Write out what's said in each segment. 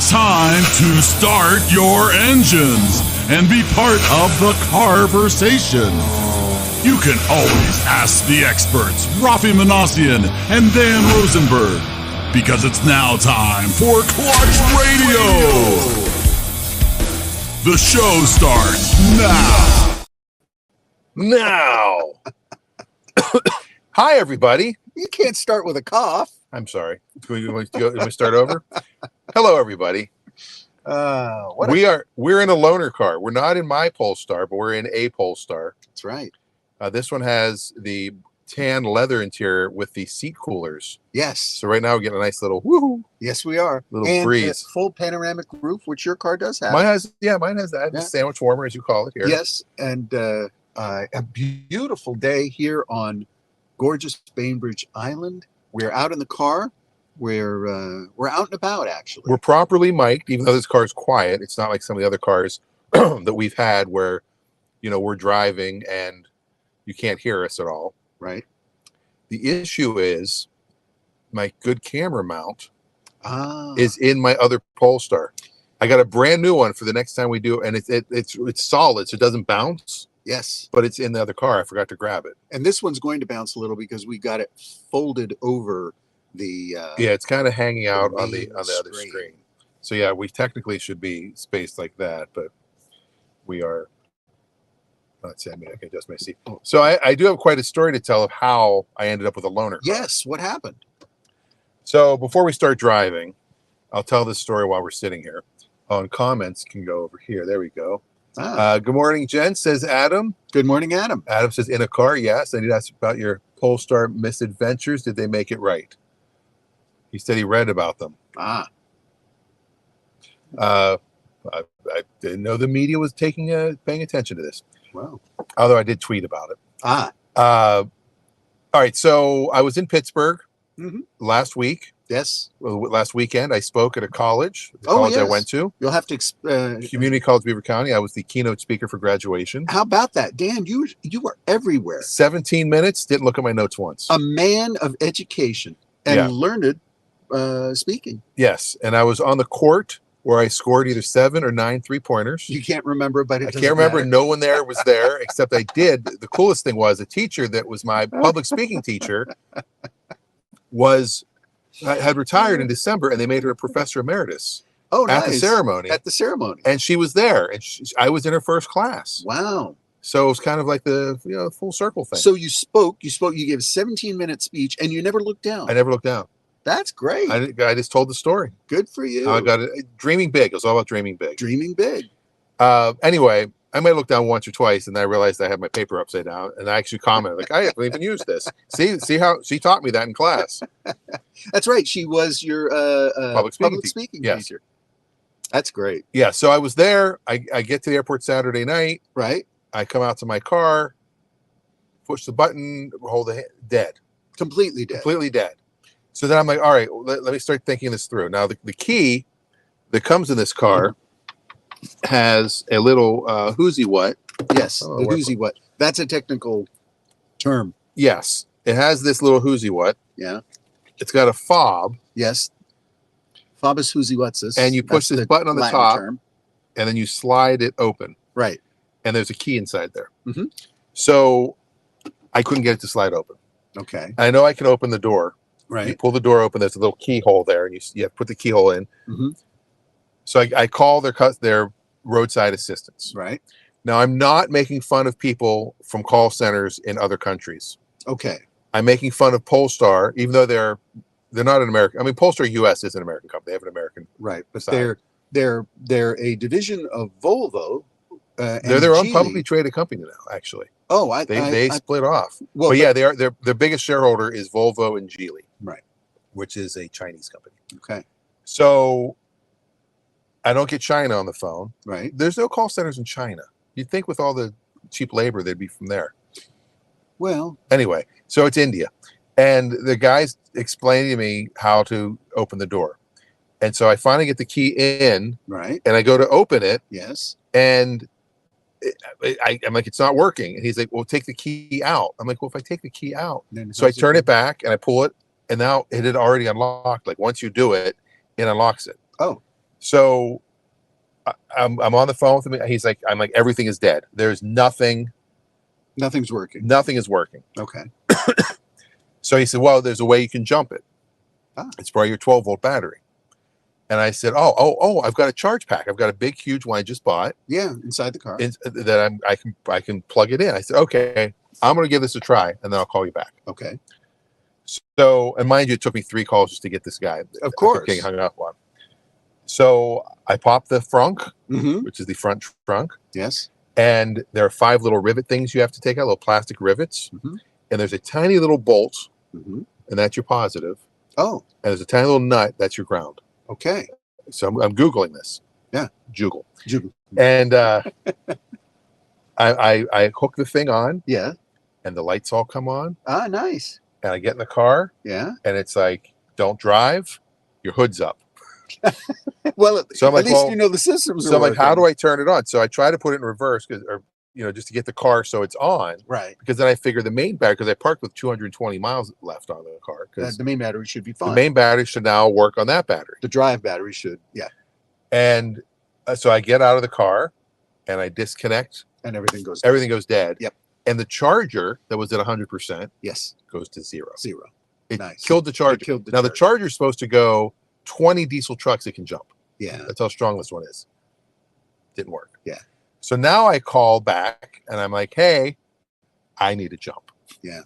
It's time to start your engines and be part of the conversation. You can always ask the experts, Raffi and Dan Rosenberg, because it's now time for Clutch Radio. The show starts now. Hi, everybody. You can't start with a cough. I'm sorry. Can we start over? Hello, everybody. We're in a loaner car. We're not in my Polestar, but we're in a Polestar. That's right. This one has the tan leather interior with the seat coolers. Yes. So right now we're getting a nice little woohoo. Yes, we are. Little breeze. Full panoramic roof, which your car does have. Mine has that. The sandwich warmer, as you call it here. Yes, and a beautiful day here on gorgeous Bainbridge Island. We're out in the car. We're out and about, actually. We're properly mic'd, even though this car is quiet. It's not like some of the other cars that we've had where, we're driving and you can't hear us at all. Right. The issue is my good camera mount is in my other Polestar. I got a brand new one for the next time we do, and it's solid, so it doesn't bounce. Yes, but it's in the other car. I forgot to grab it. And this one's going to bounce a little because we got it folded over the. It's kind of hanging out on the other screen. So yeah, we technically should be spaced like that, but we are. Let's see. I can adjust my seat. So I do have quite a story to tell of how I ended up with a loaner car. Yes, what happened? So before we start driving, I'll tell this story while we're sitting here. On comments, can go over here. There we go. Good morning, Jen, says Adam. Good morning, Adam. Adam says, in a car, yes. I need to ask about your Polestar misadventures. Did they make it right? He said he read about them. I didn't know the media was paying attention to this. Wow. Although I did tweet about it. All right, so I was in Pittsburgh last week. Yes. Last weekend, I spoke at a college. The college I went to. You'll have to Community College, Beaver County. I was the keynote speaker for graduation. How about that, Dan? You were everywhere. 17 minutes. Didn't look at my notes once. A man of education and learned speaking. Yes, and I was on the court where I scored either 7 or 9 3-pointers. You can't remember, but I can't remember. Matter. No one there was there, except I did. The coolest thing was a teacher that was my public speaking teacher had retired in December, and they made her a professor emeritus. Oh, nice. At the ceremony, and she was there, and I was in her first class. Wow! So it was kind of like the full circle thing. So you spoke. You gave a 17-minute speech, and you never looked down. I never looked down. That's great. I just told the story. Good for you. I got it. Dreaming big. It was all about dreaming big. Dreaming big. Anyway, I might look down once or twice, and I realized I had my paper upside down, and I actually commented, like, I haven't even used this. See how she taught me that in class. That's right. She was your public speaking yes. teacher. That's great. Yeah, so I was there. I get to the airport Saturday night. Right. I come out to my car, push the button, hold the dead. Completely dead. Completely dead. So then I'm like, all right, let me start thinking this through. Now, the key that comes in this car has a little whoozy what. Yes, the whoozy what. That's a technical term. Yes, it has this little whoozy what. Yeah. It's got a fob. Yes. Fob is whoozy what's this. And you push this button on the Latin top, term. And then you slide it open. Right. And there's a key inside there. Mm-hmm. So I couldn't get it to slide open. Okay. I know I can open the door. Right. You pull the door open. There's a little keyhole there, and you have to put the keyhole in. Mm-hmm. So I call their roadside assistance. Right. Now, I'm not making fun of people from call centers in other countries. Okay. I'm making fun of Polestar, even though they're not an American. I mean, Polestar US is an American company. They have an American. Right. But side. they're a division of Volvo. They're their own publicly traded company now, actually. Oh, they split off. Well, but yeah, their biggest shareholder is Volvo and Geely. Right. Which is a Chinese company. Okay. So I don't get China on the phone. Right. There's no call centers in China. You'd think with all the cheap labor, they'd be from there. Well. Anyway, so it's India. And the guy's explaining to me how to open the door. And so I finally get the key in. Right. And I go to open it. Yes. And I'm like, it's not working. And he's like, well, take the key out. I'm like, well, if I take the key out. So I turn it back and I pull it. And now it had already unlocked. Like once you do it, it unlocks it. Oh. So I'm on the phone with him. He's like, I'm like, everything is dead. There's nothing. Nothing's working. Nothing is working. Okay. So he said, well, there's a way you can jump it. Ah. It's probably your 12-volt battery. And I said, oh, I've got a charge pack. I've got a big, huge one I just bought. Yeah, inside the car. That I can plug it in. I said, okay, I'm going to give this a try, and then I'll call you back. Okay. So, and mind you, it took me 3 calls just to get this guy. Of course. Getting hung up on. So I popped the frunk, Mm-hmm. which is the front trunk. Yes. And there are 5 little rivet things you have to take out, little plastic rivets. Mm-hmm. And there's a tiny little bolt, Mm-hmm. and that's your positive. Oh. And there's a tiny little nut, that's your ground. Okay. So I'm Googling this. Yeah. Juggle. Juggle. And I hook the thing on. Yeah. And the lights all come on. Ah, nice. And I get in the car. Yeah. And it's like, don't drive. Your hood's up. Well, so I'm like, at least you know the systems. So I'm like, how do I turn it on? So I try to put it in reverse, just to get the car so it's on. Right. Because then I figure the main battery, because I parked with 220 miles left on the car. Because the main battery should be fine. The main battery should now work on that battery. The drive battery should, yeah. And so I get out of the car, and I disconnect, and everything goes dead. Yep. And the charger that was at 100%, yes, goes to 0. It nice. killed the charger. The charger's supposed to go 20 diesel trucks it can jump. Yeah. That's how strong this one is. Didn't work. Yeah. So now I call back and I'm like, hey, I need a jump. Yeah.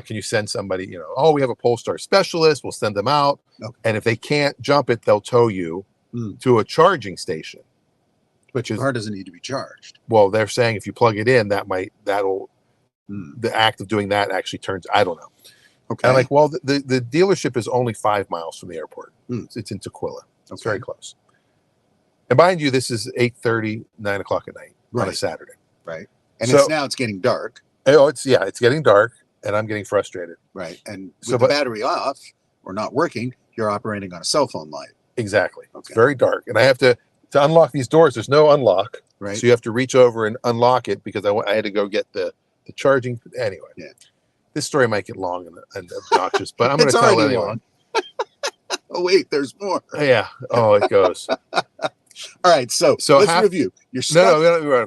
Can you send somebody, we have a Polestar specialist. We'll send them out. Okay. And if they can't jump it, they'll tow you to a charging station. But your car doesn't need to be charged. Well, they're saying if you plug it in, the act of doing that actually turns, I don't know. Okay. And I'm like, well, the dealership is only 5 miles from the airport. It's in Tequila. It's very close. And mind you, this is 8:30, 9 o'clock at night on a Saturday. Right. And it's getting dark. Oh, it's getting dark, and I'm getting frustrated. Right. And with the battery off or not working, you're operating on a cell phone light. Exactly. Okay. It's very dark. And I have to unlock these doors. There's no unlock. Right. So you have to reach over and unlock it because I had to go get the charging. Anyway. Yeah. This story might get long and obnoxious, but I'm going to tell it anyway. Oh, wait, there's more. Yeah. Oh, it goes. All right. So let's review. You're stuck. No.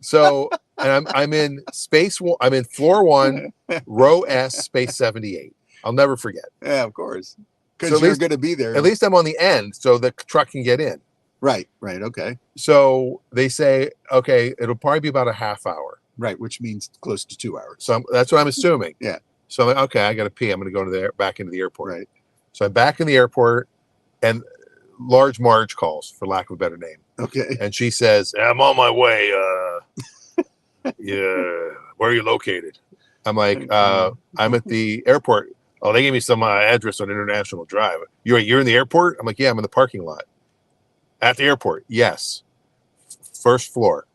So, and I'm in space. I'm in floor 1, row S, space 78. I'll never forget. Yeah, of course. Because you're going to be there. At least I'm on the end, so the truck can get in. Right. Okay. So they say, okay, it'll probably be about a half hour. Right, which means close to 2 hours. So that's what I'm assuming. Yeah. So I'm like, okay, I got to pee. I'm going to go back into the airport. Right. So I'm back in the airport, and Large Marge calls, for lack of a better name. Okay. And she says, I'm on my way. Yeah. Where are you located? I'm like, I'm at the airport. Oh, they gave me some address on International Drive. You're in the airport? I'm like, yeah, I'm in the parking lot. At the airport? Yes. First floor.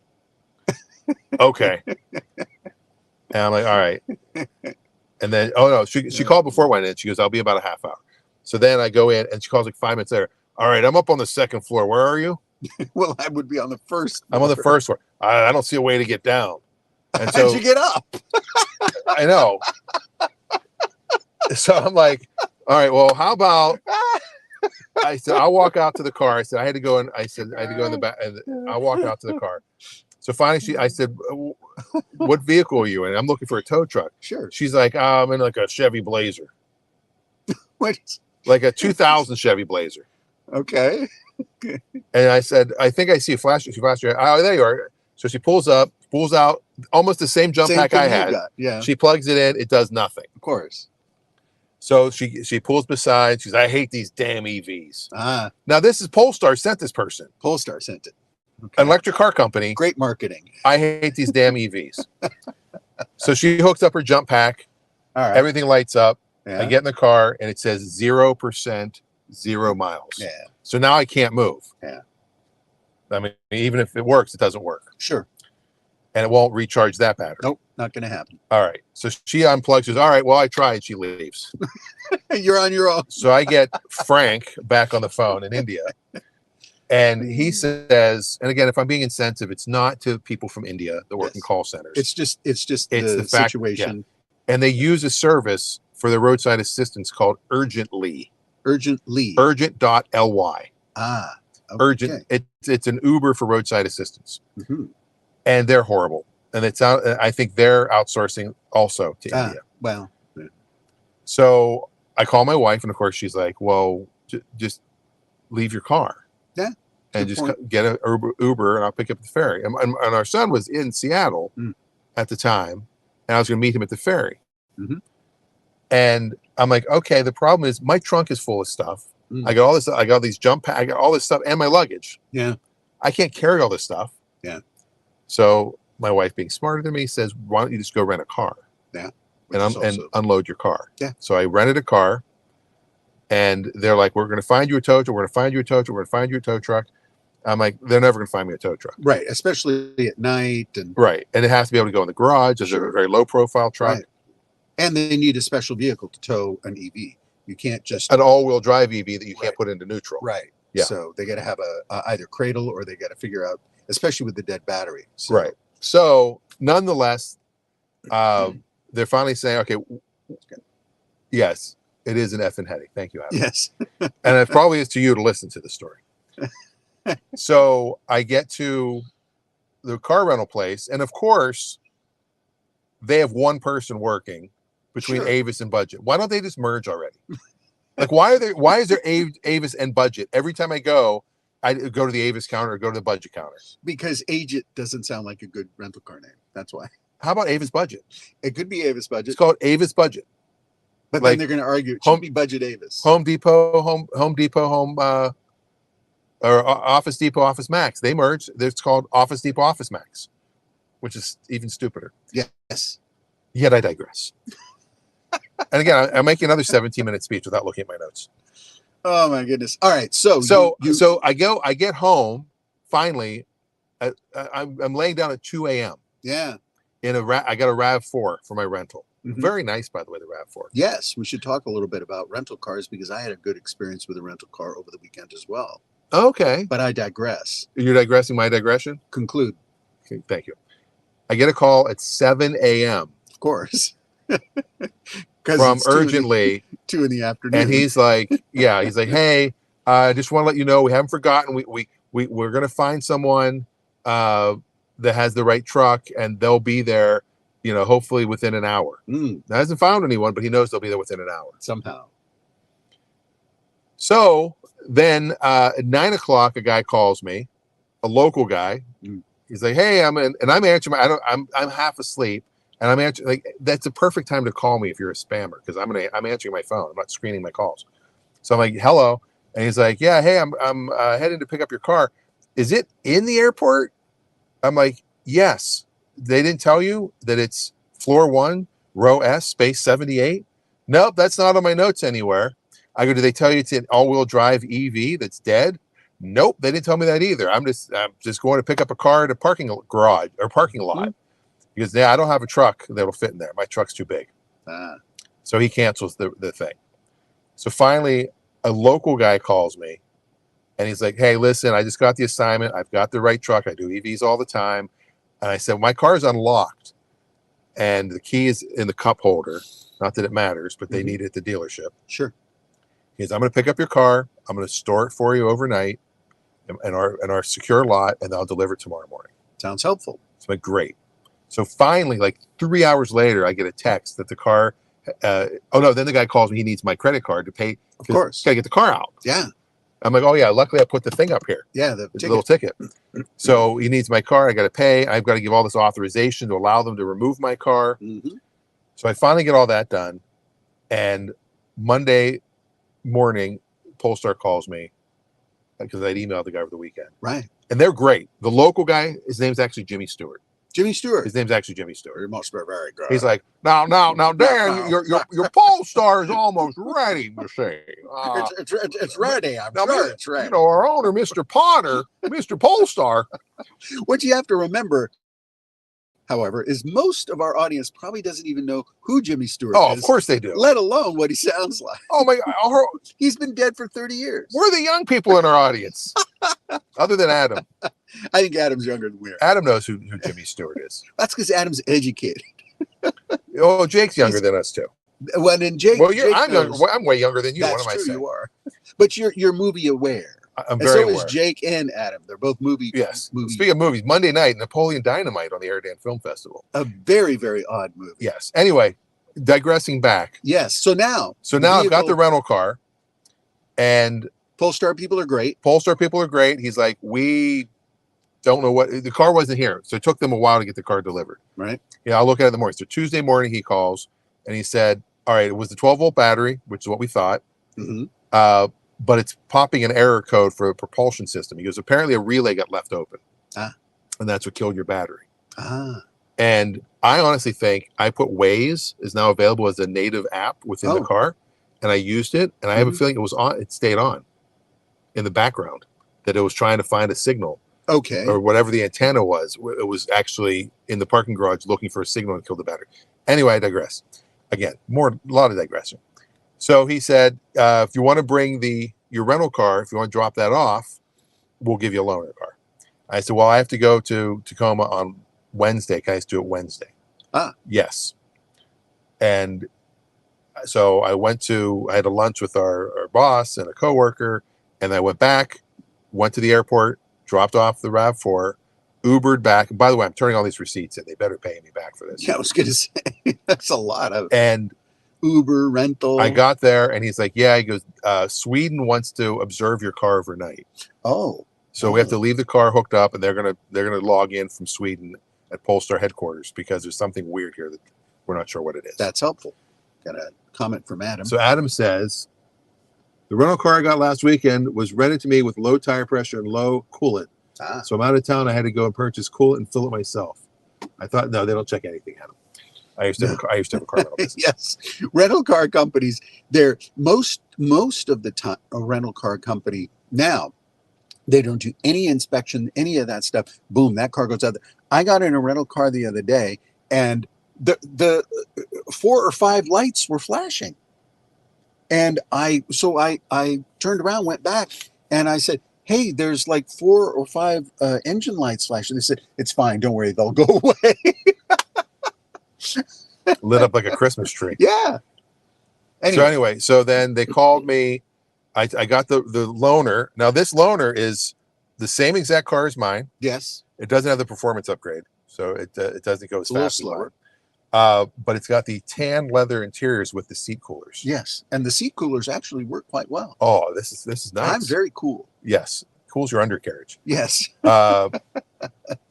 Okay. And I'm like, all right. And then, she called before I went in. She goes, I'll be about a half hour. So then I go in, and she calls like 5 minutes later. All right, I'm up on the 2nd floor. Where are you? Well, I would be on the first floor. I'm on the 1st floor. I don't see a way to get down. And so, how'd you get up? I know. So I'm like, all right, well, how about I said, I'll walk out to the car. I said, I had to go in the back, and I'll walk out to the car. So finally, I said, what vehicle are you in? I'm looking for a tow truck. Sure. She's like, I'm in like a Chevy Blazer. What? Like a 2000 Chevy Blazer. Okay. And I said, I think I see a flash. She flashed her. Oh, there you are. So she pulls out almost the same jump pack I had. Yeah. She plugs it in. It does nothing. Of course. So she pulls beside. She's, I hate these damn EVs. Now this is Polestar sent this person. Polestar sent it. Okay. An electric car company. Great marketing. I hate these damn EVs. So she hooks up her jump pack. All right. Everything lights up. Yeah. I get in the car, and it says 0%, 0 miles. Yeah. So now I can't move. Yeah. I mean, even if it works, it doesn't work. Sure. And it won't recharge that battery. Nope, not going to happen. All right. So she unplugs. She goes, all right, well, I tried. She leaves. You're on your own. So I get Frank back on the phone in India. And he says, and again, if I'm being insensitive, it's not to people from India that work in call centers. It's just the fact, situation. Yeah. And they use a service for the roadside assistance called Urgently. Urgently. Urgent.ly. Okay. Urgent. It's an Uber for roadside assistance, Mm-hmm. and they're horrible. And it's out. I think they're outsourcing also to India. Well, So I call my wife, and of course she's like, "Well, just leave your car, yeah, and just get an Uber, and I'll pick up the ferry." And our son was in Seattle at the time, and I was going to meet him at the ferry. Mm-hmm. And I'm like, "Okay, the problem is my trunk is full of stuff. I got all this. I got these I got all this stuff, and my luggage. Yeah, I can't carry all this stuff." Yeah. So my wife, being smarter than me, says, "Why don't you just go rent a car?" Yeah. And unload your car. Yeah. So I rented a car, and they're like, "We're going to find you a tow truck. We're going to find you a tow truck. We're going to find you a tow truck." I'm like, "They're never going to find me a tow truck." Right. Especially at night. And Right. And it has to be able to go in the garage. It's a very low profile truck. Right. And they need a special vehicle to tow an EV. You can't just an all-wheel drive EV that you can't put into neutral. Right. Yeah. So they got to have a either cradle, or they got to figure out, especially with the dead battery. So, Right. So nonetheless, they're finally saying, "Okay, yes, it is an effing headache." Thank you, Adam. Yes. And it probably is to you to listen to the story. So I get to the car rental place, and of course, they have one person working between Avis and Budget. Why don't they just merge already? Like, why is there Avis and Budget? Every time I go to the Avis counter or go to the Budget counter. Because Agent doesn't sound like a good rental car name. That's why. How about Avis Budget? It could be Avis Budget. It's called Avis Budget. But like then they're going to argue it should be Budget Avis. Home Depot, or Office Depot, Office Max. They merged. It's called Office Depot, Office Max, which is even stupider. Yes. Yet I digress. And again, I'm making another 17-minute speech without looking at my notes. Oh my goodness! All right, so I get home finally. I'm laying down at 2 a.m. Yeah. I got a RAV4 for my rental. Mm-hmm. Very nice, by the way, the RAV4. Yes, we should talk a little bit about rental cars, because I had a good experience with a rental car over the weekend as well. Okay. But I digress. You're digressing my digression? Conclude. Okay, thank you. I get a call at 7 a.m. Of course. From Urgently. 2 in the afternoon. And he's like, "Hey, I just want to let you know we haven't forgotten. We're going to find someone that has the right truck, and they'll be there, hopefully within an hour." Now, hasn't found anyone, but he knows they'll be there within an hour. Somehow. So then at 9 o'clock, a guy calls me, a local guy. He's like, "Hey, I'm answering. I'm half asleep, and I'm answering. Like, that's a perfect time to call me if you're a spammer, because I'm answering my phone. I'm not screening my calls." So I'm like, "Hello," and he's like, "Yeah, hey, I'm heading to pick up your car. Is it in the airport?" I'm like, "Yes." They didn't tell you that it's floor 1, row S, space 78? Nope, that's not on my notes anywhere. I go, "Do they tell you it's an all-wheel drive EV that's dead?" Nope, they didn't tell me that either. I'm just going to pick up a car at a parking garage or parking lot, because I don't have a truck that'll fit in there. My truck's too big. So he cancels the thing. So finally, a local guy calls me, and he's like, "Hey, listen, I just got the assignment. I've got the right truck. I do EVs all the time." And I said, "My car's unlocked, and the key is in the cup holder. Not that it matters, but they need it at the dealership." Sure. He says, "I'm going to pick up your car. I'm going to store it for you overnight in our secure lot, and I'll deliver it tomorrow morning." Sounds helpful. So I'm like, "Great." So finally, like 3 hours later, I get a text that the car. Then the guy calls me. He needs my credit card to pay. Of course. Got to get the car out. Yeah. I'm like, "Oh yeah, luckily I put the thing up here." Yeah, the little ticket. So he needs my car. I got to pay. I've got to give all this authorization to allow them to remove my car. So I finally get all that done. And Monday morning, Polestar calls me, because I'd emailed the guy over the weekend. Right. And they're great. The local guy, his name's actually Jimmy Stewart. Jimmy Stewart. His name's actually Jimmy Stewart. You must be very good. He's like, now, Dan, your Polestar is almost ready, you see. It's ready. I'm sure it's ready. Our owner, Mr. Potter, Mr. Polestar. What you have to remember, however, is most of our audience probably doesn't even know who Jimmy Stewart is. Oh, of course they do. Let alone what he sounds like. Oh my God. He's been dead for 30 years. We're the young people in our audience. Other than Adam. I think Adam's younger than we are. Adam knows who Jimmy Stewart is. That's because Adam's educated. Oh, Jake's younger than us too. When in Jake, well, Jake I'm younger. I'm way younger than you. That's what am true, I saying? You are, but you're movie aware. I'm And very so is aware. Jake and Adam. They're both movie. Yes. Movie. Speaking of movies, Monday night, Napoleon Dynamite on the Airedale Film Festival. A very, very odd movie. Yes. Anyway, digressing back. Yes. So now I've got the rental car, and Polestar people are great. Polestar people are great. He's like, we don't know what the car wasn't here, so it took them a while to get the car delivered. Right. Yeah, I'll look at it in the morning. So Tuesday morning he calls and he said, all right, it was the 12-volt battery, which is what we thought. Mm-hmm. But it's popping an error code for a propulsion system. He goes, apparently a relay got left open. And that's what killed your battery. And I honestly think I put Waze is now available as a native app within the car, and I used it, and I have a feeling it was on. It stayed on in the background, that it was trying to find a signal. Okay. Or whatever the antenna was. It was actually in the parking garage looking for a signal and killed the battery. Anyway, I digress. Again, a lot of digression. So he said, if you want to bring your rental car, if you want to drop that off, we'll give you a loaner car. I said, well, I have to go to Tacoma on Wednesday. Can I just do it Wednesday? Yes. And so I had a lunch with our boss and a coworker, and I went back, went to the airport, dropped off the RAV4, Ubered back. And by the way, I'm turning all these receipts in. They better pay me back for this. Yeah, I was going to say, that's a lot of and Uber rental. I got there, and he's like, yeah, he goes, Sweden wants to observe your car overnight. Oh. So we have to leave the car hooked up, and they're gonna log in from Sweden at Polestar headquarters because there's something weird here that we're not sure what it is. That's helpful. Got a comment from Adam. So Adam says, the rental car I got last weekend was rented to me with low tire pressure and low coolant. So I'm out of town. I had to go and purchase coolant and fill it myself. I thought, no, they don't check anything, Adam. I used to have a car rental business. Yes, rental car companies. They're most of the time a rental car company now. They don't do any inspection, any of that stuff. Boom, that car goes out there. I got in a rental car the other day, and the 4 or 5 lights were flashing. And I turned around, went back, and I said, hey, there's like 4 or 5 engine lights flashing. They said, it's fine, don't worry, they'll go away. Lit up like a Christmas tree. Yeah. Anyway, so then they called me. I got the loaner. Now this loaner is the same exact car as mine. Yes. It doesn't have the performance upgrade, so it doesn't go as fast as mine. But it's got the tan leather interiors with the seat coolers. Yes, and the seat coolers actually work quite well. Oh, this is nice. I'm very cool. Yes, cools your undercarriage. Yes. And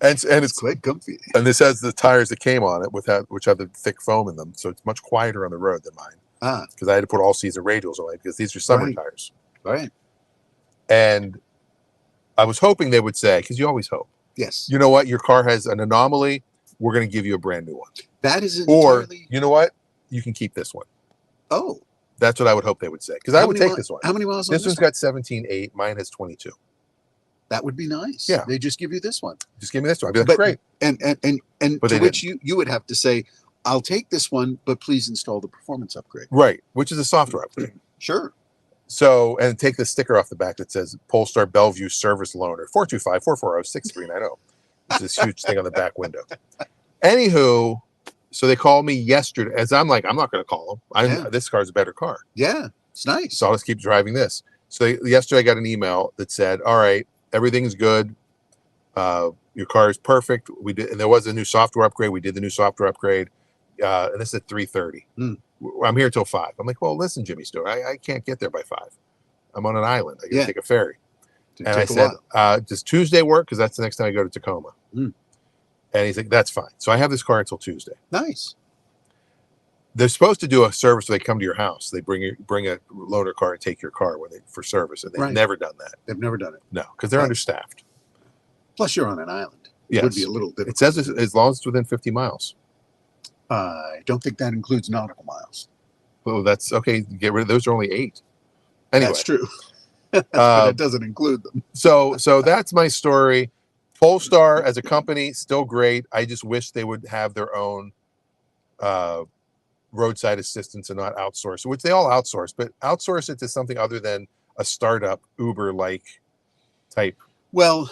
it's quite comfy. And this has the tires that came on it which have the thick foam in them, so it's much quieter on the road than mine. Because I had to put all season radials on it because these are summer tires. Right. And I was hoping they would say, because you always hope. Yes. You know what? Your car has an anomaly. We're going to give you a brand new one. That is entirely... Or, you know what? You can keep this one. Oh. That's what I would hope they would say. Because I would take this one. How many miles on this one's got 17.8. Mine has 22. That would be nice. Yeah. They just give you this one. Just give me this one. I'd be like, great. And to which you would have to say, I'll take this one, but please install the performance upgrade. Right. Which is a software upgrade. Sure. So, and take the sticker off the back that says Polestar Bellevue Service Loaner, 425-440-6390. It's this huge thing on the back window. Anywho, so they called me yesterday, as I'm like, I'm not going to call them. This car's a better car. Yeah, it's nice. So I'll just keep driving this. So yesterday I got an email that said, all right, everything's good. Your car is perfect. We did, and there was a new software upgrade. We did the new software upgrade. And this is at 3:30. I'm here till 5. I'm like, well, listen, Jimmy Stewart, I can't get there by 5. I'm on an island. I got to take a ferry. And I said, does Tuesday work? Because that's the next time I go to Tacoma. And he's like, that's fine. So I have this car until Tuesday. Nice. They're supposed to do a service where they come to your house. They bring a loaner car and take your car for service. And they've never done that. They've never done it. No, because they're understaffed. Plus, you're on an island. Yes. It would be a little difficult. It says as long as it's within 50 miles. I don't think that includes nautical miles. Well, that's okay. Get rid of those. Are only 8. Anyway, that's true. But it doesn't include them. So that's my story. Polestar as a company, still great. I just wish they would have their own roadside assistance and not outsource, which they all outsource, but outsource it to something other than a startup Uber-like type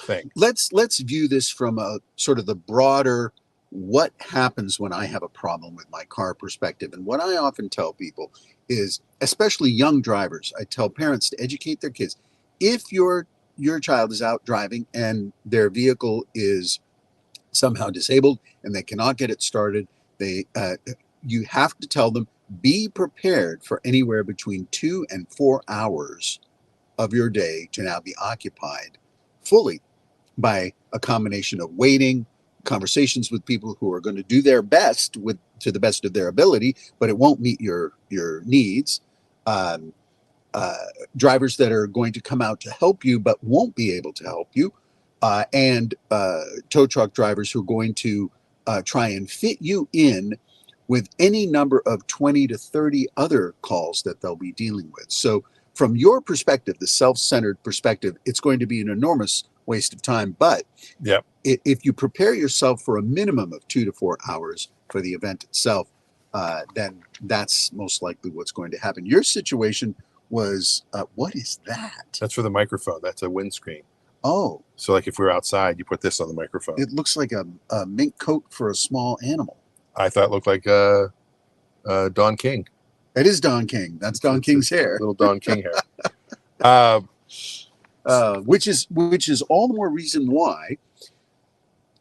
thing. Let's view this from a sort of the broader what happens when I have a problem with my car perspective. And what I often tell people is, especially young drivers, I tell parents to educate their kids. If your your child is out driving and their vehicle is somehow disabled and they cannot get it started, you have to tell them, be prepared for anywhere between 2 and 4 hours of your day to now be occupied fully by a combination of waiting, conversations with people who are going to do their best to the best of their ability, but it won't meet your needs. Um, Drivers that are going to come out to help you but won't be able to help you, and tow truck drivers who are going to try and fit you in with any number of 20 to 30 other calls that they'll be dealing with. So from your perspective, the self-centered perspective, it's going to be an enormous waste of time. But Yep. if you prepare yourself for a minimum of 2 to 4 hours for the event itself, then that's most likely what's going to happen. Your situation was, what is that? That's for the microphone. That's a windscreen. Oh, So like if we're outside, you put this on the microphone. it looks like a mink coat for a small animal. I thought it looked like Don King. It is Don King. That's Don King's hair. Little Don King hair. Which is all the more reason why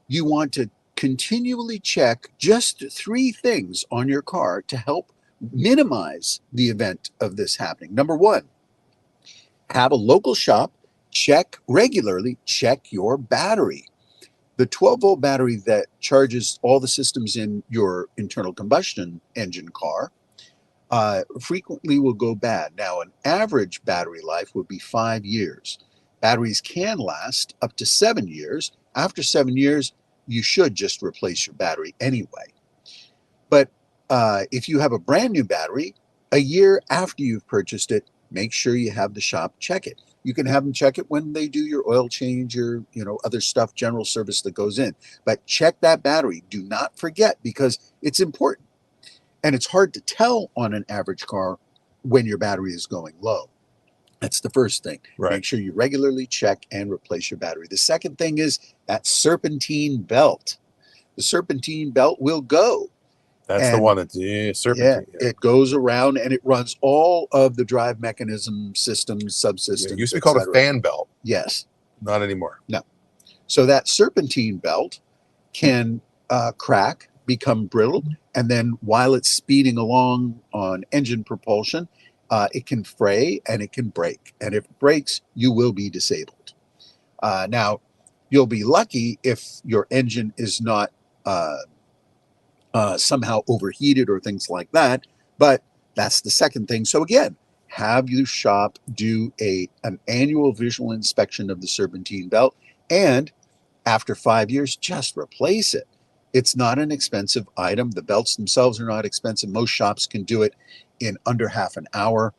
you want to continually check just 3 things on your car to help minimize the event of this happening. Number 1, have a local shop regularly check your battery. The 12-volt battery that charges all the systems in your internal combustion engine car frequently will go bad. Now, an average battery life would be 5 years. Batteries can last up to 7 years. After 7 years, you should just replace your battery anyway. But if you have a brand new battery, a year after you've purchased it, make sure you have the shop check it. You can have them check it when they do your oil change, your other stuff, general service that goes in. But check that battery. Do not forget, because it's important. And it's hard to tell on an average car when your battery is going low. That's the first thing. Right. Make sure you regularly check and replace your battery. The second thing is that serpentine belt. The serpentine belt will go. That's the one that's serpentine. Yeah, it goes around and it runs all of the drive mechanism systems, subsystems. It used to be called a fan belt. Yes. Not anymore. No. So that serpentine belt can crack, become brittle, and then while it's speeding along on engine propulsion, it can fray and it can break. And if it breaks, you will be disabled. Now, you'll be lucky if your engine is not somehow overheated or things like that. But that's the second thing. So again, have your shop do an annual visual inspection of the serpentine belt, and after 5 years, just replace it. It's not an expensive item. The belts themselves are not expensive. Most shops can do it in under half an hour,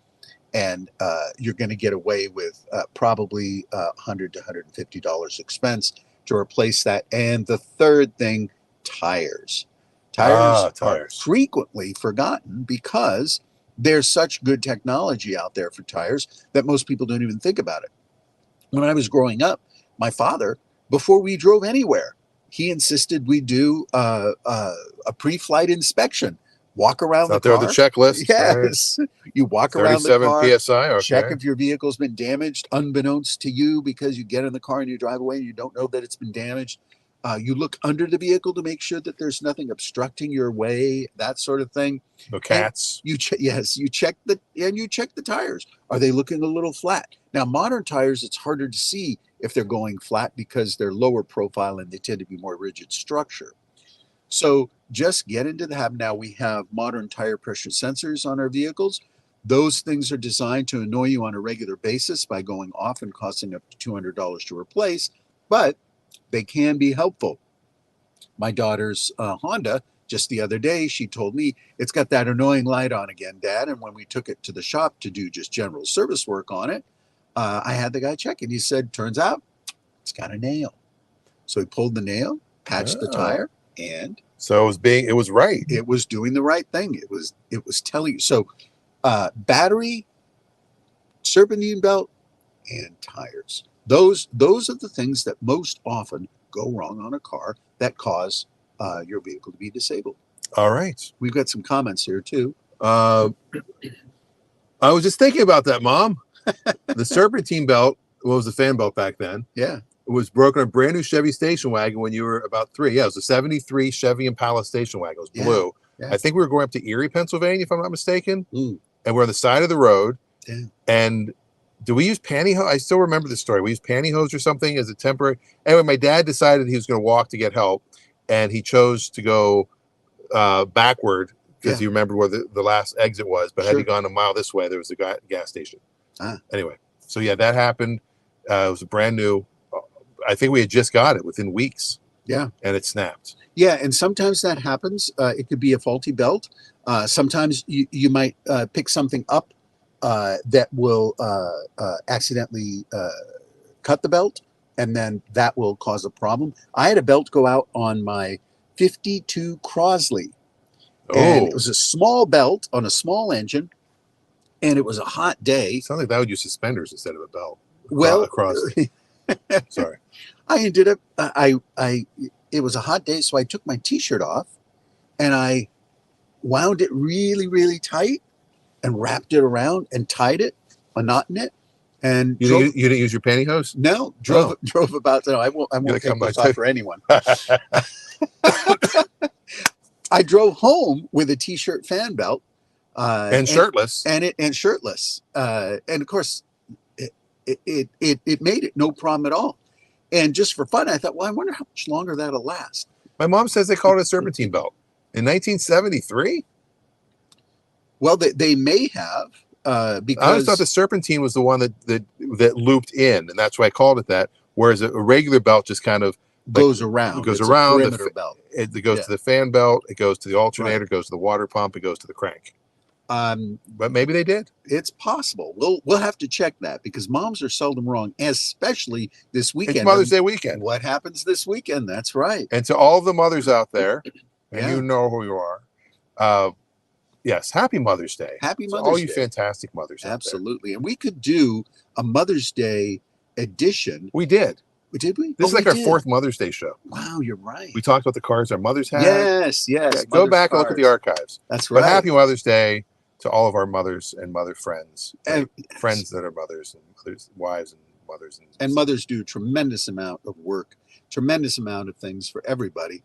and you're going to get away with probably $100 to $150 expense to replace that. And the third thing, tires. Tires are frequently forgotten because there's such good technology out there for tires that most people don't even think about it. When I was growing up, my father, before we drove anywhere, he insisted we do a pre-flight inspection. Walk around the car. Out there with the checklist. Yes. Right? You walk around the car. 37 PSI. Okay. Check if your vehicle's been damaged, unbeknownst to you, because you get in the car and you drive away and you don't know that it's been damaged. You look under the vehicle to make sure that there's nothing obstructing your way, that sort of thing. No cats. You check the tires. Are they looking a little flat? Now, modern tires, it's harder to see if they're going flat because they're lower profile and they tend to be more rigid structure. So just get into the habit. Now we have modern tire pressure sensors on our vehicles. Those things are designed to annoy you on a regular basis by going off and costing up to $200 to replace, but they can be helpful. My daughter's Honda, just the other day, she told me it's got that annoying light on again, Dad. And when we took it to the shop to do just general service work on it, I had the guy check it. He said, turns out it's got a nail. So he pulled the nail, patched the tire, and so it was right. It was doing the right thing. It was telling you. So battery, serpentine belt, and tires. Those are the things that most often go wrong on a car that cause your vehicle to be disabled. All right. We've got some comments here too. I was just thinking about that, Mom. The serpentine belt what was the fan belt back then? Yeah. It was broken on a brand new Chevy station wagon when you were about 3. Yeah, it was a 73 Chevy Impala station wagon. It was blue. Yeah. I think we were going up to Erie, Pennsylvania, if I'm not mistaken. Mm. And we're on the side of the road. Yeah. And do we use pantyhose? I still remember the story. We used pantyhose or something as a temporary. Anyway, my dad decided he was going to walk to get help. And he chose to go backward because he remembered where the last exit was. But had he gone a mile this way, there was a gas station. Anyway, so yeah, that happened. It was a brand new. I think we had just got it within weeks. Yeah. And it snapped. Yeah. And sometimes that happens. It could be a faulty belt. Sometimes you might pick something up that will accidentally cut the belt, and then that will cause a problem. I had a belt go out on my 52 Crosley. And it was a small belt on a small engine, and it was a hot day. Sounds like that would use suspenders instead of a belt. Well, across. Sorry. I ended up, it was a hot day, so I took my t-shirt off and I wound it really, really tight and wrapped it around and tied it, a knot in it. And you didn't use your pantyhose? No, drove about. No, I won't take those off for anyone. I drove home with a t-shirt fan belt and shirtless, and shirtless, and of course, it made it no problem at all. And just for fun, I thought, well, I wonder how much longer that'll last. My mom says they called it a serpentine belt in 1973. Well, they may have because I always thought the serpentine was the one that looped in, and that's why I called it that. Whereas a regular belt just kind of goes around. It goes around. A perimeter belt. It goes to the fan belt. It goes to the alternator. It goes to the water pump. It goes to the crank. But maybe they did. It's possible. We'll have to check that because moms are seldom wrong, especially this weekend. It's Mother's Day weekend. What happens this weekend? That's right. And to all the mothers out there, and you know who you are. Yes, happy Mother's Day. Happy Mother's Day. All Day. You fantastic mothers. Absolutely. And we could do a Mother's Day edition. We did. Did we? This is like our 4th Mother's Day show. Wow, you're right. We talked about the cars our mothers had. Yes. Yeah, go back and look at the archives. That's right. But happy Mother's Day to all of our mothers and mother friends, and friends that are mothers and mothers, wives and mothers. And mothers do a tremendous amount of work, tremendous amount of things for everybody.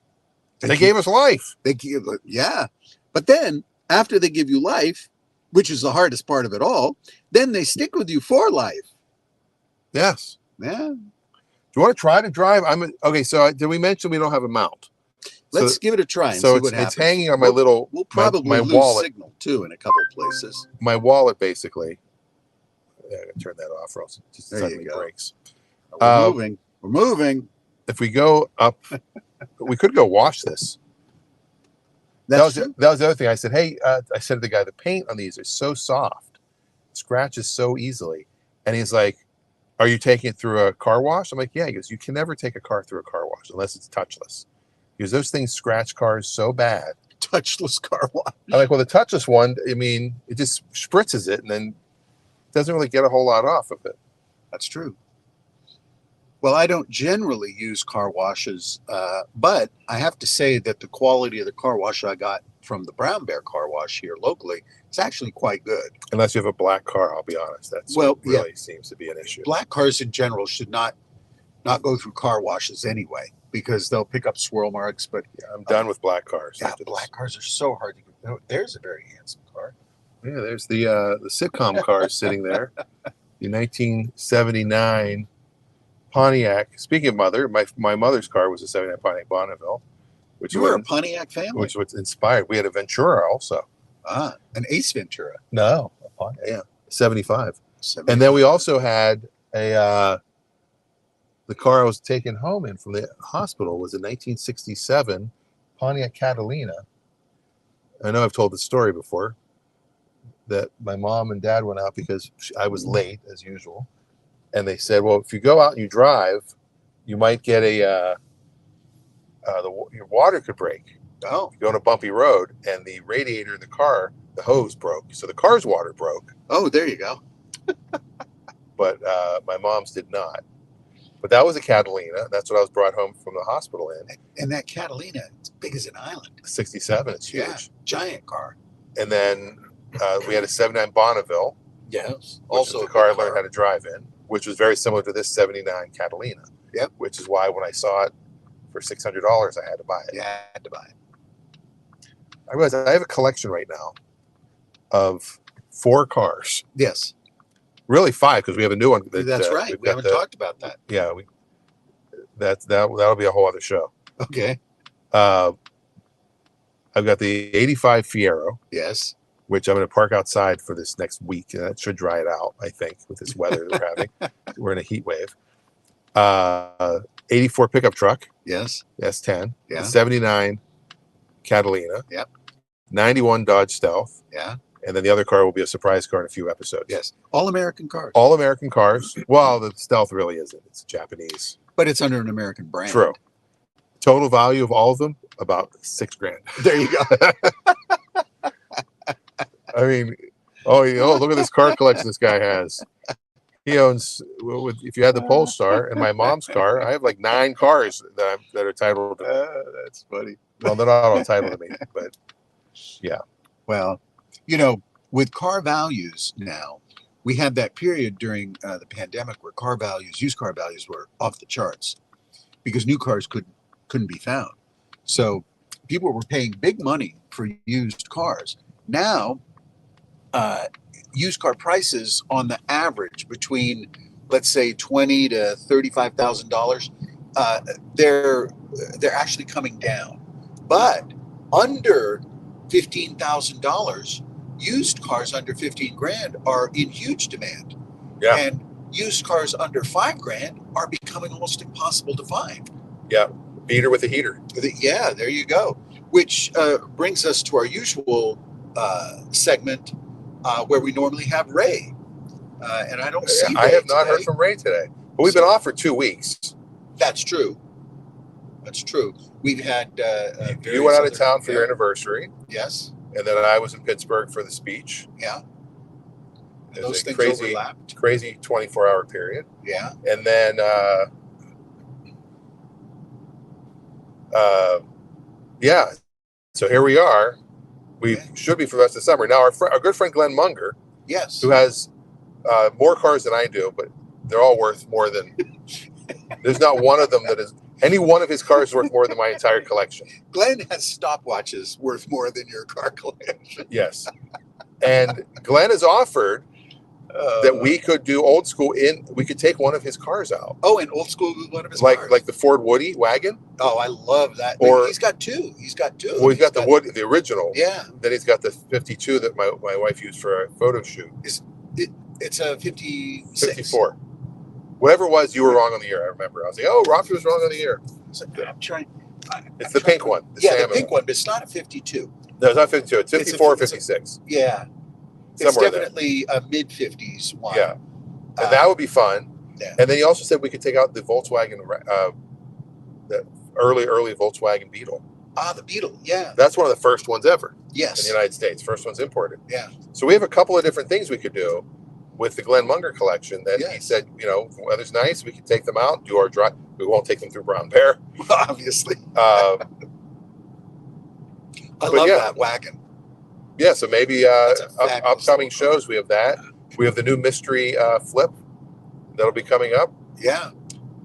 They gave us life. But then after they give you life, which is the hardest part of it all, then they stick with you for life. Yes. Yeah. Do you want to try to drive? Okay. So did we mention we don't have a mount? Let's give it a try and so see what happens. It's hanging on my little. We'll probably my lose wallet. Signal too in a couple places. My wallet, basically. Yeah, I gotta turn that off, or else it just suddenly breaks. We're moving. If we go up, we could go wash this. That was the other thing. I said, hey, I said to the guy, the paint on these is so soft, it scratches so easily, and he's like, are you taking it through a car wash? I'm like, yeah. He goes, you can never take a car through a car wash unless it's touchless. Because those things scratch cars so bad. Touchless car wash. I'm like, well, the touchless one, I mean, it just spritzes it and then doesn't really get a whole lot off of it. That's true. Well, I don't generally use car washes, but I have to say that the quality of the car wash I got from the Brown Bear car wash here locally is actually quite good. Unless you have a black car, I'll be honest. That's really seems to be an issue. Black cars in general should not go through car washes anyway, because they'll pick up swirl marks. But I'm done with black cars. Yeah, black cars are so hard to get. There's a very handsome car. Yeah, there's the sitcom car sitting there. The 1979 Pontiac. Speaking of mother, my mother's car was a 79 Pontiac Bonneville. Which you were a Pontiac family. Which was inspired. We had a Ventura also. An Ace Ventura. No, a Pontiac. Yeah, 75. And then we also had the car I was taken home in from the hospital was a 1967 Pontiac Catalina. I know I've told the story before that my mom and dad went out because I was late as usual. And they said, well, if you go out and you drive, you might get your water could break. Oh. You go on a bumpy road and the radiator in the car, the hose broke. So the car's water broke. Oh, there you go. But my mom's did not. But that was a Catalina. That's what I was brought home from the hospital in. And that Catalina, it's big as an island. 67, it's huge. Yeah, giant car. And then we had a 79 Bonneville. Yes. Also the car I learned how to drive in. which was very similar to this 79 Catalina. Yep. Which is why when I saw it for $600, I had to buy it. Yeah, I had to buy it. I realize I have a collection right now of 4 cars. Yes. Really 5, because we have a new one. That's right. We haven't talked about that. Yeah, that'll be a whole other show. Okay. I've got the 85 Fiero. Yes. Which I'm going to park outside for this next week. And that should dry it out, I think, with this weather that we're having. We're in a heat wave. 84 pickup truck. Yes. S10. Yeah. 79 Catalina. Yep. 91 Dodge Stealth. Yeah. And then the other car will be a surprise car in a few episodes. Yes. All American cars. All American cars. Well, the Stealth really isn't. It's Japanese. But it's under an American brand. True. Total value of all of them, about $6,000. There you go. I mean, look at this car collection this guy has. He owns, if you had the Polestar and my mom's car, I have like 9 cars that are titled to. That's funny. Well, they're not all titled to me, but yeah. Well, with car values now, we had that period during the pandemic where used car values were off the charts because new cars couldn't be found. So people were paying big money for used cars. Now, used car prices on the average between, let's say, $20,000 to $35,000, they're actually coming down. But under $15,000, used cars under 15 grand are in huge demand. Yeah. And used cars under $5,000 are becoming almost impossible to find. Yeah. Beater with a heater. Yeah, there you go. Which brings us to our usual segment where we normally have Ray. And I don't see Ray I have not today. heard from Ray today. But we've been off for 2 weeks. That's true. That's true. We've had you went out of town for your anniversary. Yes. And then I was in Pittsburgh for the speech. Yeah. It Those was a things crazy, overlapped. crazy 24-hour period. Yeah. And then yeah. So here we are. We should be for the rest of the summer. Now, our good friend Glenn Munger, yes, who has more cars than I do, but they're all worth more than. There's not one of them that is. Any one of his cars is worth more than my entire collection. Glenn has stopwatches worth more than your car collection. Yes. And Glenn has offered that we could do old school we could take one of his cars out. Oh, an old school one of his cars. Like the Ford Woody wagon. Oh, I love that. Or he's got 2. He's got 2. Well, he's got the Woody, the original. Yeah. Then he's got the 52 that my wife used for a photo shoot. It's a 56. 54. Whatever it was, you were wrong on the year. I remember. I was like, "Oh, Raffi was wrong on the year." I'm trying. It's the pink one. The pink one, but it's not a 52. No, it's not 52. It's 54 or 56. Yeah. It's definitely a mid-50s one. Yeah. And that would be fun. Yeah. And then he also said we could take out the Volkswagen, the early Volkswagen Beetle. Ah, the Beetle. Yeah. That's one of the first ones ever. Yes. In the United States. First one's imported. Yeah. So we have a couple of different things we could do with the Glenn Munger collection that he said, weather's nice. We can take them out, do our drive. We won't take them through Brown Bear. Obviously. I love that wagon. Yeah, so maybe upcoming shows, we have that. We have the new mystery flip that'll be coming up. Yeah.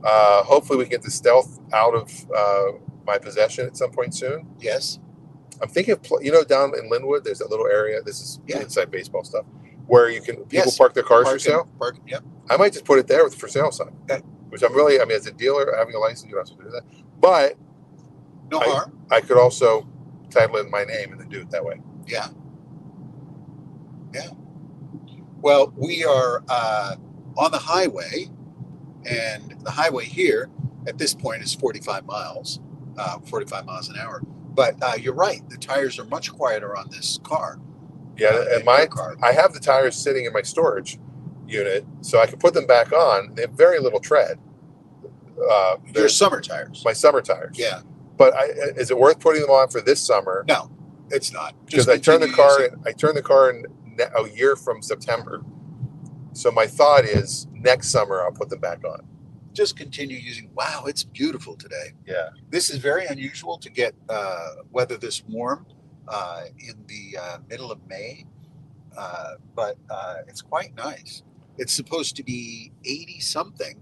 Hopefully we can get the Stealth out of my possession at some point soon. Yes. I'm thinking of, down in Linwood, there's a little area, this is inside baseball stuff, where people park their cars for sale. Yep. I might just put it there with the for sale sign, which as a dealer, having a license, you're not supposed to do that. But no harm. I could also title it in my name and then do it that way. Yeah. Yeah. Well, we are on the highway, and the highway here at this point is 45 miles an hour. But you're right. The tires are much quieter on this car. Yeah, and I have the tires sitting in my storage unit, so I can put them back on. They have very little tread. Your summer tires. My summer tires. Yeah. But is it worth putting them on for this summer? No, it's not. Because I turned the car in a year from September. So my thought is next summer I'll put them back on. Just continue using. Wow, it's beautiful today. Yeah. This is very unusual to get weather this warm in the middle of May, but it's quite nice. It's supposed to be 80 something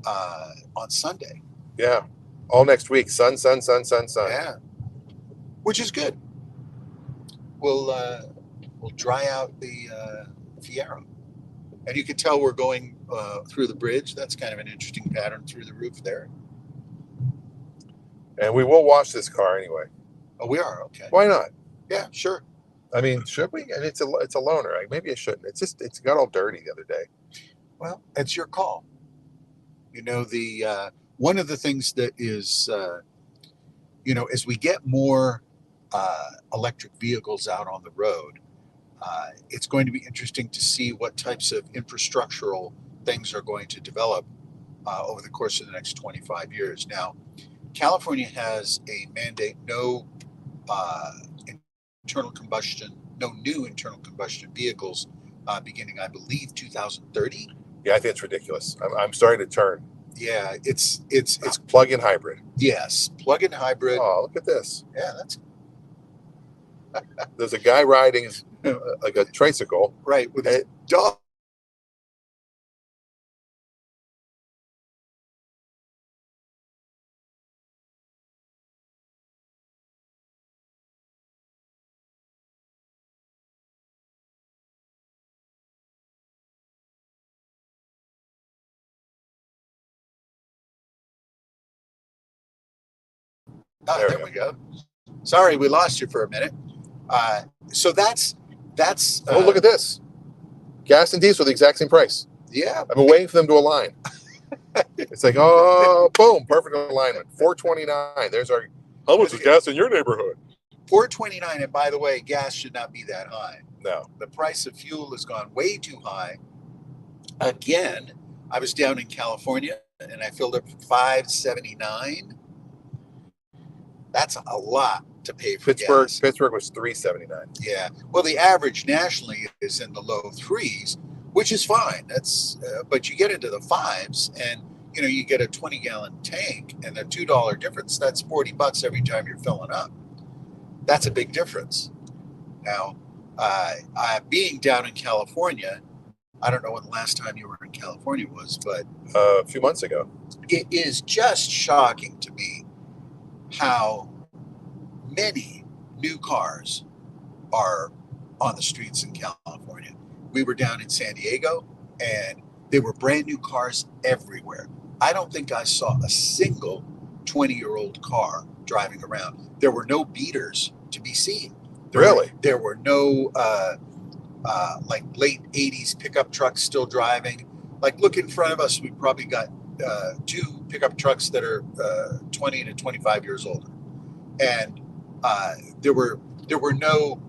on Sunday. Yeah. All next week. Sun. Yeah, which is good. We'll dry out the Fiero, and you can tell we're going through the bridge. That's kind of an interesting pattern through the roof there. And we will wash this car anyway. Oh, we are, okay. Why not? Yeah, sure. I mean, should we? And it's a loaner. Like, maybe I shouldn't. It's got all dirty the other day. Well, it's your call. You know, the one of the things that is, as we get more electric vehicles out on the road, it's going to be interesting to see what types of infrastructural things are going to develop over the course of the next 25 years. Now, California has a mandate: no new internal combustion vehicles beginning, I believe, 2030. Yeah, I think it's ridiculous. I'm starting to turn. Yeah, it's plug-in hybrid. Yes, plug-in hybrid. Oh, look at this. Yeah, that's There's a guy riding like a tricycle. right with his dog. There we go. Sorry, we lost you for a minute. So that's. Oh, look at this. Gas and diesel, the exact same price. Yeah. I've been waiting for them to align. It's like, oh, boom, perfect alignment. $4.29. There's our. How much is gas in your neighborhood? $4.29. And by the way, gas should not be that high. No. The price of fuel has gone way too high. Again, I was down in California and I filled up $5.79. That's a lot to pay for gas. Pittsburgh was $3.79. Yeah. Well, the average nationally is in the low threes, which is fine. That's but you get into the fives, and you get a 20-gallon tank, and the $2 difference. That's $40 every time you're filling up. That's a big difference. Now, being down in California, I don't know when the last time you were in California was, but a few months ago. It is just shocking to me how many new cars are on the streets in California. We were down in San Diego, and there were brand new cars everywhere. I don't think I saw a single 20-year-old car driving around. There were no beaters to be seen. There were no like late 80s pickup trucks still driving. Like, look in front of us, we probably got two pickup trucks that are 20 to 25 years older, and there were no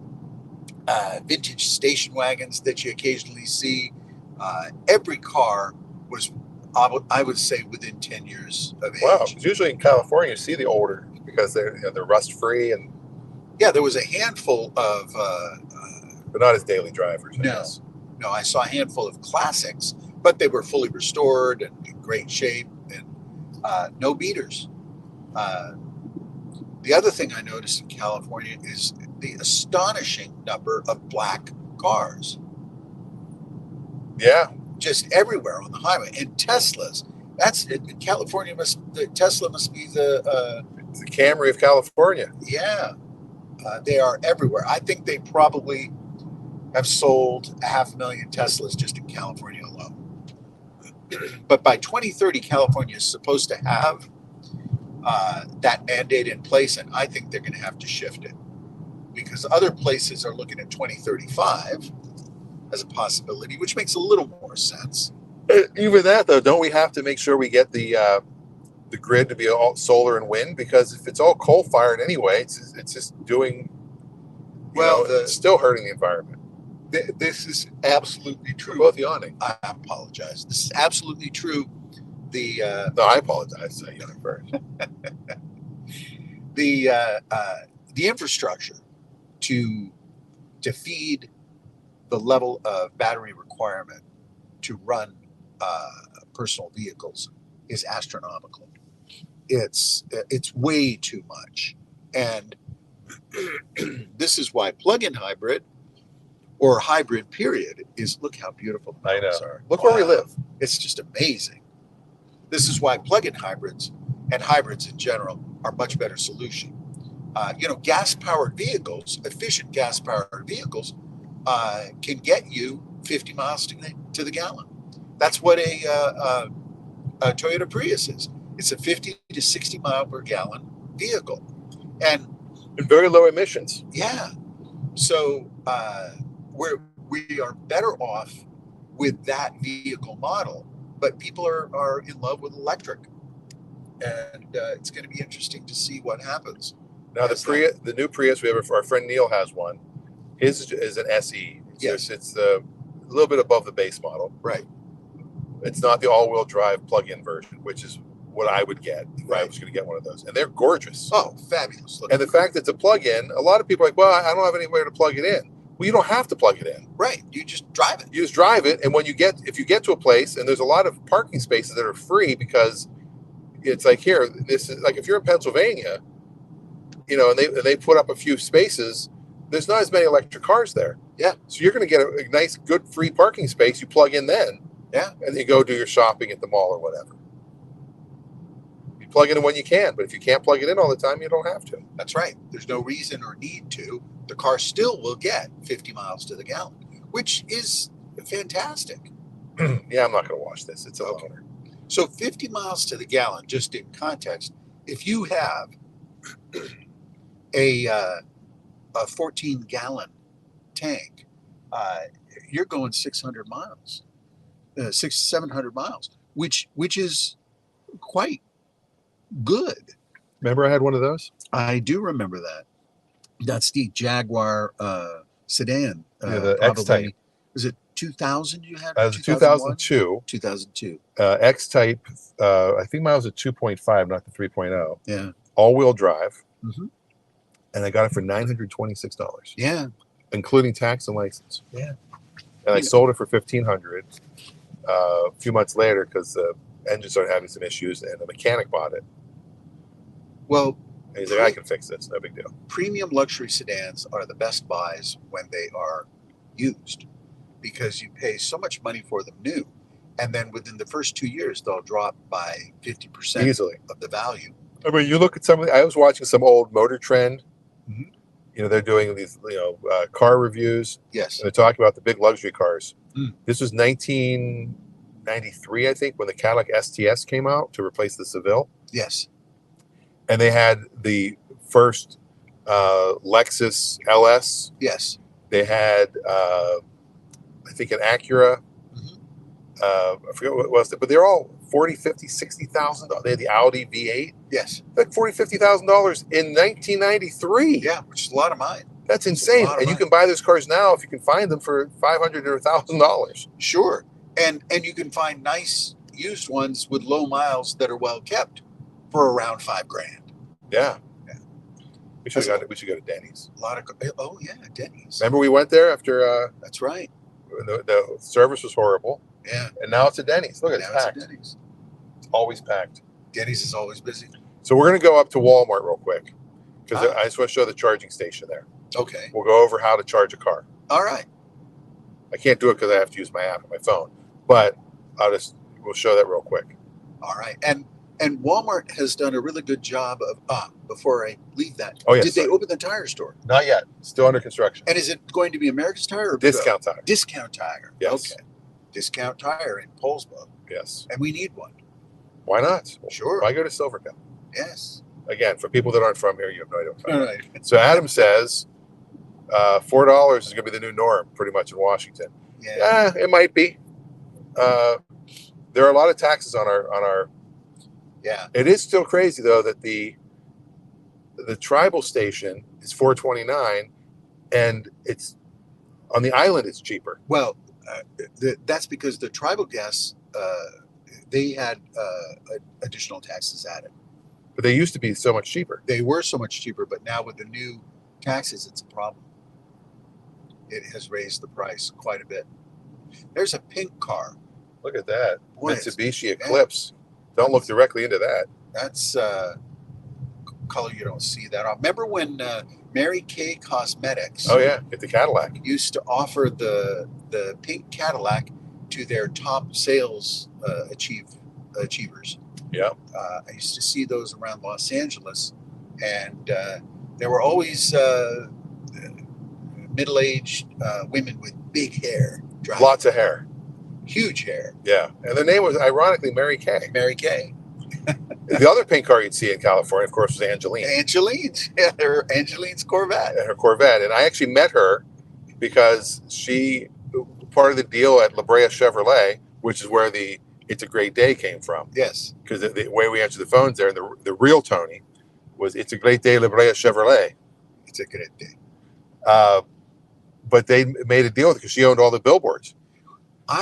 vintage station wagons that you occasionally see. Every car was, I would say, within 10 years of age. Wow, usually in California you see the older because they're rust free, and yeah, there was a handful of but not as daily drivers. No, I saw a handful of classics, but they were fully restored and in great shape, and no beaters. The other thing I noticed in California is the astonishing number of black cars. Yeah. Just everywhere on the highway. And Teslas. California Tesla must be the Camry of California. Yeah. They are everywhere. I think they probably have sold 500,000 Teslas just in California alone. But by 2030, California is supposed to have that mandate in place, and I think they're going to have to shift it because other places are looking at 2035 as a possibility, which makes a little more sense. Even that, though, don't we have to make sure we get the grid to be all solar and wind? Because if it's all coal fired anyway, it's just doing it's still hurting the environment. This is absolutely true. We're both yawning. I apologize. This is absolutely true. No, I apologize. I yawned first. The infrastructure to feed the level of battery requirement to run personal vehicles is astronomical. It's way too much, and this is why plug-in hybrid or hybrid period is, look how beautiful the I know. models are. Look where we Wow. live. It's just amazing. This is why plug-in hybrids and hybrids in general are much better solution. Gas-powered vehicles, efficient gas-powered vehicles, can get you 50 miles to the gallon. That's what a Toyota Prius is. It's a 50 to 60 mile per gallon vehicle, and very low emissions. Yeah, so we are better off with that vehicle model, but people are in love with electric, and it's going to be interesting to see what happens. Now the new Prius, we have our friend Neil has one. His is an SE. Yes, it's a little bit above the base model. Right. It's not the all-wheel drive plug-in version, which is what I would get if I was going to get one of those. And they're gorgeous. Oh, fabulous! And the fact that it's a plug-in, a lot of people are like, well, I don't have anywhere to plug it in. Well, you don't have to plug it in. Right. You just drive it. You just drive it, and if you get to a place, and there's a lot of parking spaces that are free because it's like here, this is like if you're in Pennsylvania, and they put up a few spaces, there's not as many electric cars there. Yeah. So you're going to get a nice, good, free parking space. You plug in then. Yeah. And you go do your shopping at the mall or whatever. You plug it in when you can, but if you can't plug it in all the time, you don't have to. That's right. There's no reason or need to. The car still will get 50 miles to the gallon, which is fantastic. Yeah, I'm not going to watch this. It's a loaner. So 50 miles to the gallon, just in context, if you have a 14-gallon tank, you're going 600 miles, 700 miles, which is quite good. Remember I had one of those? I do remember that. That's the Jaguar sedan. The X-Type. Was it 2000 you had? It was 2002. 2002. X-Type, I think mine was a 2.5, not the 3.0. Yeah. All-wheel drive. Mm-hmm. And I got it for $926. Yeah. Including tax and license. Yeah. And I sold it for $1,500 a few months later because the engine started having some issues, and the mechanic bought it. Well, and he's like, I can fix this. No big deal. Premium luxury sedans are the best buys when they are used because you pay so much money for them new. And then within the first 2 years, they'll drop by 50% easily of the value. I mean, you look at I was watching some old Motor Trend. Mm-hmm. They're doing these, car reviews. Yes. And they're talking about the big luxury cars. Mm. This was 1993, I think, when the Cadillac STS came out to replace the Seville. Yes. And they had the first Lexus LS. Yes. They had, I think, an Acura. Mm-hmm. I forget what it was, but they're all $40,000, $50,000, $60,000. They had the Audi V8. Yes. Like $40,000, $50,000 in 1993. Yeah, which is a lot of money. That's insane. And you can buy those cars now if you can find them for $500 or $1,000. Sure. And you can find nice used ones with low miles that are well kept for around $5,000. Yeah. We should go to Denny's. A lot of Denny's. Remember we went there after that's right. The service was horrible. Yeah. And now it's a Denny's. Look, it's packed. Denny's. It's always packed. Denny's is always busy. So we're going to go up to Walmart real quick because I just want to show the charging station there. Okay. We'll go over how to charge a car. All right. I can't do it because I have to use my app on my phone, but we'll show that real quick. All right. And Walmart has done a really good job of before I leave that. Oh, yes, did they open the tire store? Not yet. Still under construction. And is it going to be America's Tire or Discount Tire? Discount Tire. Yes. Okay. Discount Tire in Polesboro. Yes. And we need one. Why not? Sure. Why go to Silvertown? Yes. Again, for people that aren't from here, you have no idea what I'm All talking right. about. So Adam says $4 is going to be the new norm pretty much in Washington. Yeah. It might be. There are a lot of taxes on our. Yeah. It is still crazy though that the tribal station is $4.29, and it's on the island. It's cheaper. Well, that's because the tribal gas they had additional taxes added. But they used to be so much cheaper. They were so much cheaper, but now with the new taxes, it's a problem. It has raised the price quite a bit. There's a pink car. Look at that. Boy, Mitsubishi Eclipse. Don't look directly into that. That's color you don't see that. Remember when Mary Kay Cosmetics. Oh yeah, get the Cadillac. Used to offer the pink Cadillac to their top sales achievers. Yeah. I used to see those around Los Angeles, and there were always middle-aged women with big hair, driving. Lots of hair, huge hair. Yeah, and the name was ironically Mary Kay. Mary Kay. The other pink car you'd see in California, of course, was Angeline. Angeline's, yeah, Angeline's Corvette. And her Corvette, and I actually met her because she part of the deal at La Brea Chevrolet, which is where the "It's a Great Day" came from. Yes, because the way we answered the phones there, the real Tony was "It's a Great Day, La Brea Chevrolet." It's a great day. But they made a deal with her because she owned all the billboards.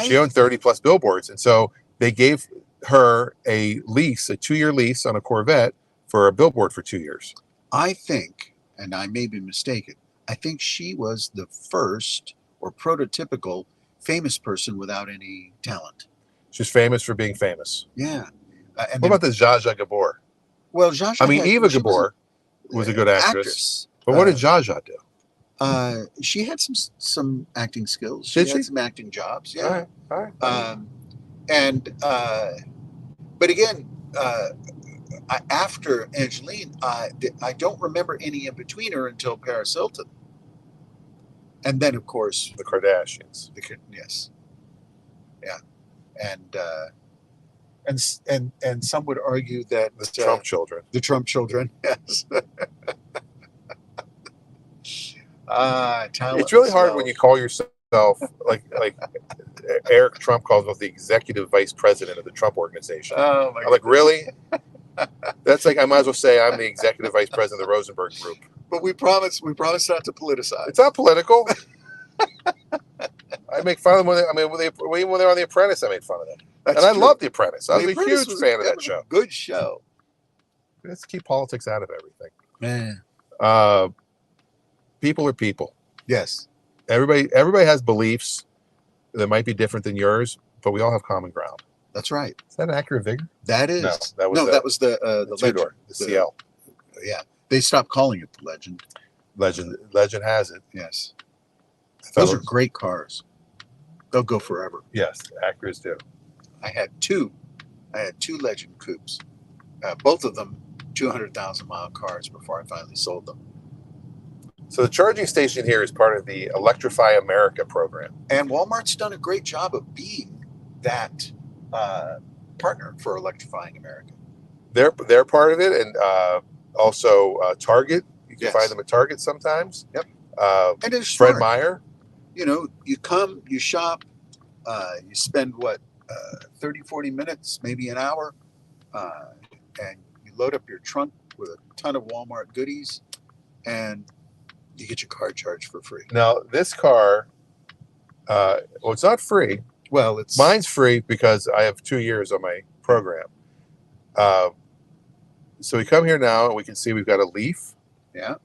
She owned 30 plus billboards, and so they gave her a lease, a 2-year lease on a Corvette for a billboard for 2 years. I think, and I may be mistaken, I think she was the first or prototypical famous person without any talent. She's famous for being famous. Yeah. What about this Zsa Zsa Gabor? Well, Zsa Zsa. I mean, Eva Gabor was a good actress. But what did Zsa Zsa do? She had some acting skills. Did she? Had some acting jobs. Yeah. All right. But again, after Angeline, I don't remember any in between her until Paris Hilton, and then of course the Kardashians. Yes, yeah, and some would argue that the Trump children. The Trump children. Yes. It's really hard when you call yourself like Eric Trump calls himself the executive vice president of the Trump organization. Oh my! I'm like, really? That's like I might as well say I'm the executive vice president of the Rosenberg Group. But we promise not to politicize. It's not political. I make fun of them even when they're on The Apprentice, I made fun of them. That's and true. I love The Apprentice. I was a huge fan of that show. Good show. Let's keep politics out of everything. Man. People are people. Yes. Everybody has beliefs that might be different than yours, but we all have common ground. That's right. Is that an accurate Vigor? That is. No, that was the two-door, the CL. Yeah. They stopped calling it the Legend. Legend has it. Yes. Those are great cars. They'll go forever. Yes, Acuras do. I had two Legend coupes. Both of them 200,000-mile cars before I finally sold them. So the charging station here is part of the Electrify America program. And Walmart's done a great job of being that partner for Electrifying America. They're part of it, and also Target. You can Yes. find them at Target sometimes. Yep. And it's Fred smart. Meyer. You know, you come, you shop, you spend 30, 40 minutes, maybe an hour, and you load up your trunk with a ton of Walmart goodies, and you get your car charged for free. Now, this car, it's not free. Well, mine's free because I have 2 years on my program. So we come here now, and we can see we've got a Leaf. Yeah.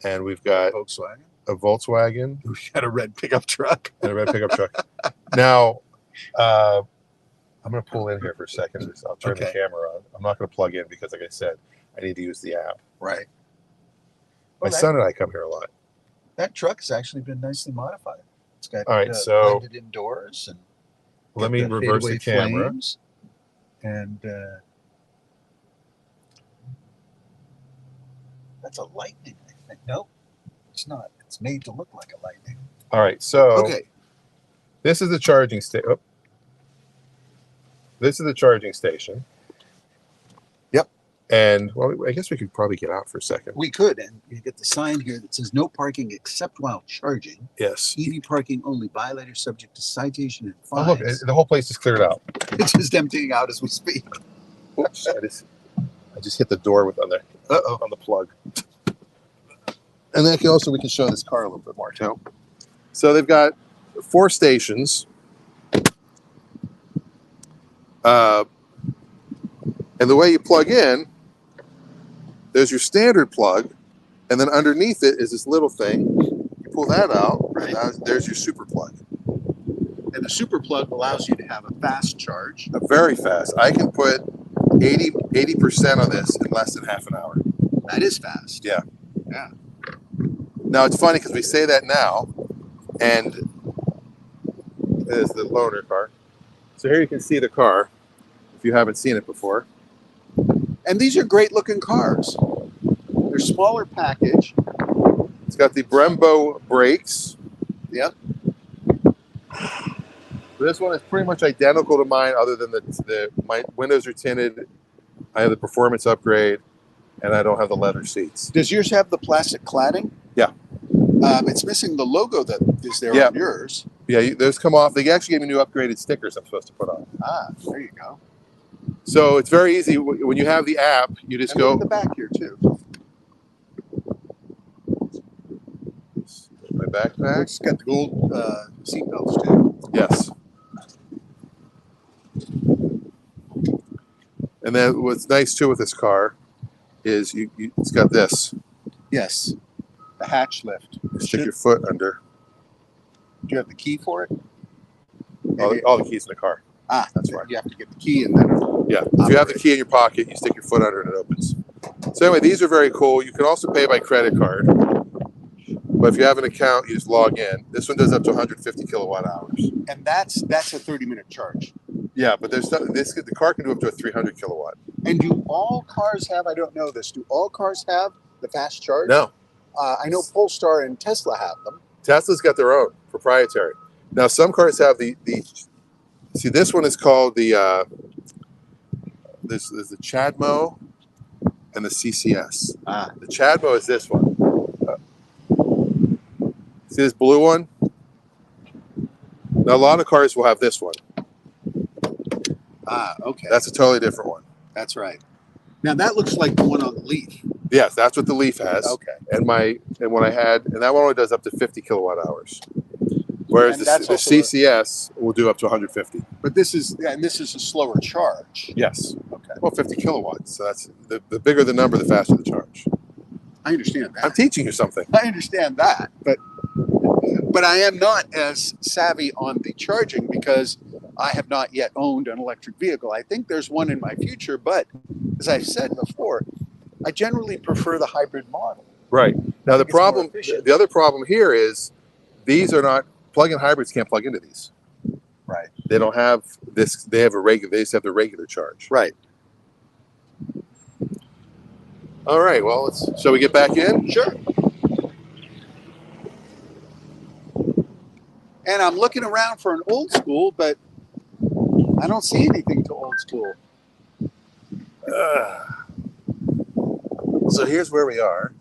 And we've got Volkswagen. A Volkswagen. We've got a red pickup truck. And a red pickup truck. Now, I'm going to pull in here for a second. I'll turn the camera on. I'm not going to plug in because, like I said, I need to use the app. Right. My son and I come here a lot. That truck has actually been nicely modified. It's got blended indoors, and let me reverse the camera. And that's a Lightning, I think. No, it's not. It's made to look like a Lightning. All right, so this is the charging station. Oh. This is the charging station. Yep. And well, I guess we could probably get out for a second. We could, and you get the sign here that says "No parking except while charging." Yes. EV parking only. Violator subject to citation and fines. Oh, look, the whole place is cleared out. It's just emptying out as we speak. Oops! I just hit the door on the plug. And then we can show this car a little bit more too. So they've got 4 stations. And the way you plug in, there's your standard plug, and then underneath it is this little thing. You pull that out, right? There's your super plug. And the super plug allows you to have a fast charge. Very fast. I can put 80% on this in less than half an hour. That is fast. Yeah. Yeah. Now it's funny because we say that now, and there's the loaner car. So here you can see the car if you haven't seen it before. And these are great looking cars. They're smaller package. It's got the Brembo brakes. Yep. This one is pretty much identical to mine, other than my windows are tinted. I have the performance upgrade, and I don't have the leather seats. Does yours have the plastic cladding? Yeah. It's missing the logo that is there on yours. Yeah, those come off. They actually gave me new upgraded stickers I'm supposed to put on. Ah, there you go. So it's very easy. When you have the app, you just go. Look at the back here too. My backpack. It's got the gold seat belts too. Yes. And then what's nice too with this car is it's got this. Yes. The hatch lift. Stick your foot under. Do you have the key for it? All the keys in the car. Ah, that's right. You have to get the key and then. Yeah. If you have the key in your pocket, you stick your foot under and it opens. So anyway, these are very cool. You can also pay by credit card. But if you have an account, you just log in. This one does up to 150 kilowatt hours. And that's a 30-minute charge. Yeah, but the car can do up to a 300 kilowatt. And do all cars have, I don't know this, do all cars have the fast charge? No. I know Polestar and Tesla have them. Tesla's got their own proprietary. Now some cars have the see, this one is called the there's the CHAdeMO and the CCS. The CHAdeMO is this one. See this blue one? Now a lot of cars will have this one. Okay. That's a totally different one. That's right. Now that looks like the one on the Leaf. Yes, that's what the Leaf has. Okay. And that one only does up to 50 kilowatt hours. Whereas the CCS will do up to 150. But this is a slower charge. Yes. Okay. Well, 50 kilowatts. So that's the bigger the number, the faster the charge. I understand that. I'm teaching you something. I understand that, but I am not as savvy on the charging because I have not yet owned an electric vehicle. I think there's one in my future, but as I've said before, I generally prefer the hybrid model. Right. Now the other problem here is these are not plug-in hybrids. Can't plug into these. Right. They don't have this. They just have the regular charge. Right. All right. Well, shall we get back in? Sure. And I'm looking around for an old school, but I don't see anything to old school. So here's where we are.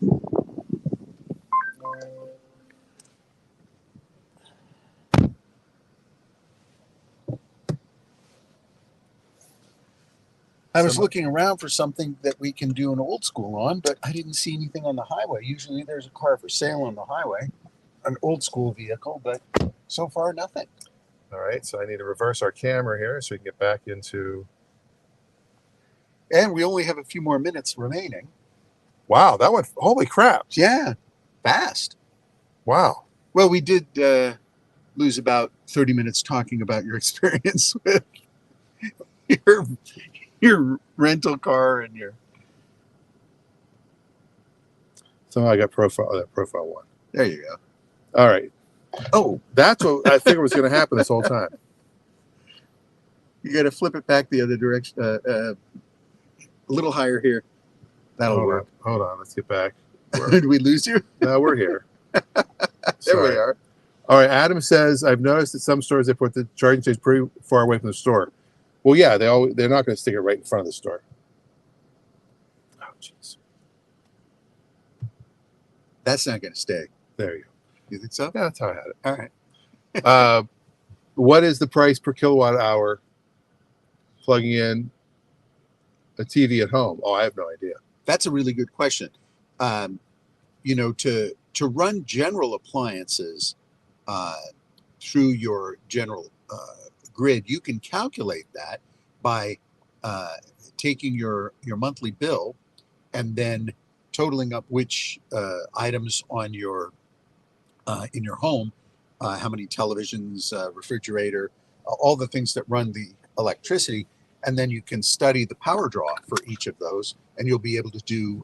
I was looking around for something that we can do an old school on, but I didn't see anything on the highway. Usually there's a car for sale on the highway, an old school vehicle, but so far nothing. All right, so I need to reverse our camera here so we can get back into... And we only have a few more minutes remaining. Wow, that went... Holy crap. Yeah, fast. Wow. Well, we did lose about 30 minutes talking about your experience with your rental car and your... Somehow I got profile one. There you go. All right. Oh, that's what I figured was going to happen this whole time. You got to flip it back the other direction, a little higher here. That'll work. Hold on, let's get back. Did we lose you? No, we're here. There we are. All right. Adam says, I've noticed that some stores they put the charging station pretty far away from the store. Well, yeah, they're not going to stick it right in front of the store. Oh, jeez. That's not going to stay. There you go. You think so? Yeah, that's how I had it. All right. What is the price per kilowatt hour plugging in a TV at home? Oh, I have no idea. That's a really good question. To run general appliances through your general grid, you can calculate that by taking your monthly bill and then totaling up which items on your in your home, how many televisions, refrigerator, all the things that run the electricity, and then you can study the power draw for each of those, and you'll be able to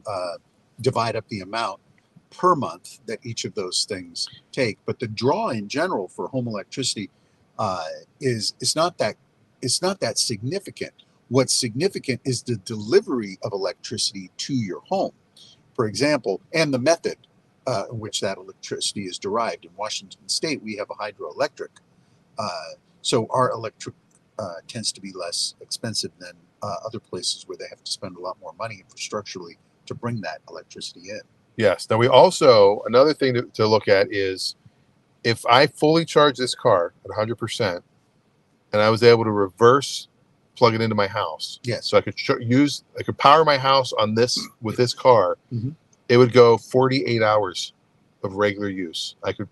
divide up the amount per month that each of those things take. But the draw in general for home electricity is not that significant. What's significant is the delivery of electricity to your home, for example, and the method in which that electricity is derived. In Washington State, we have a hydroelectric, so our electric tends to be less expensive than other places where they have to spend a lot more money infrastructurally to bring that electricity in. Yes. Now we also, another thing to look at is if I fully charge this car at 100% and I was able to reverse plug it into my house. Yes. So I could I could power my house on this with this car. Mm-hmm. It would go 48 hours of regular use. I could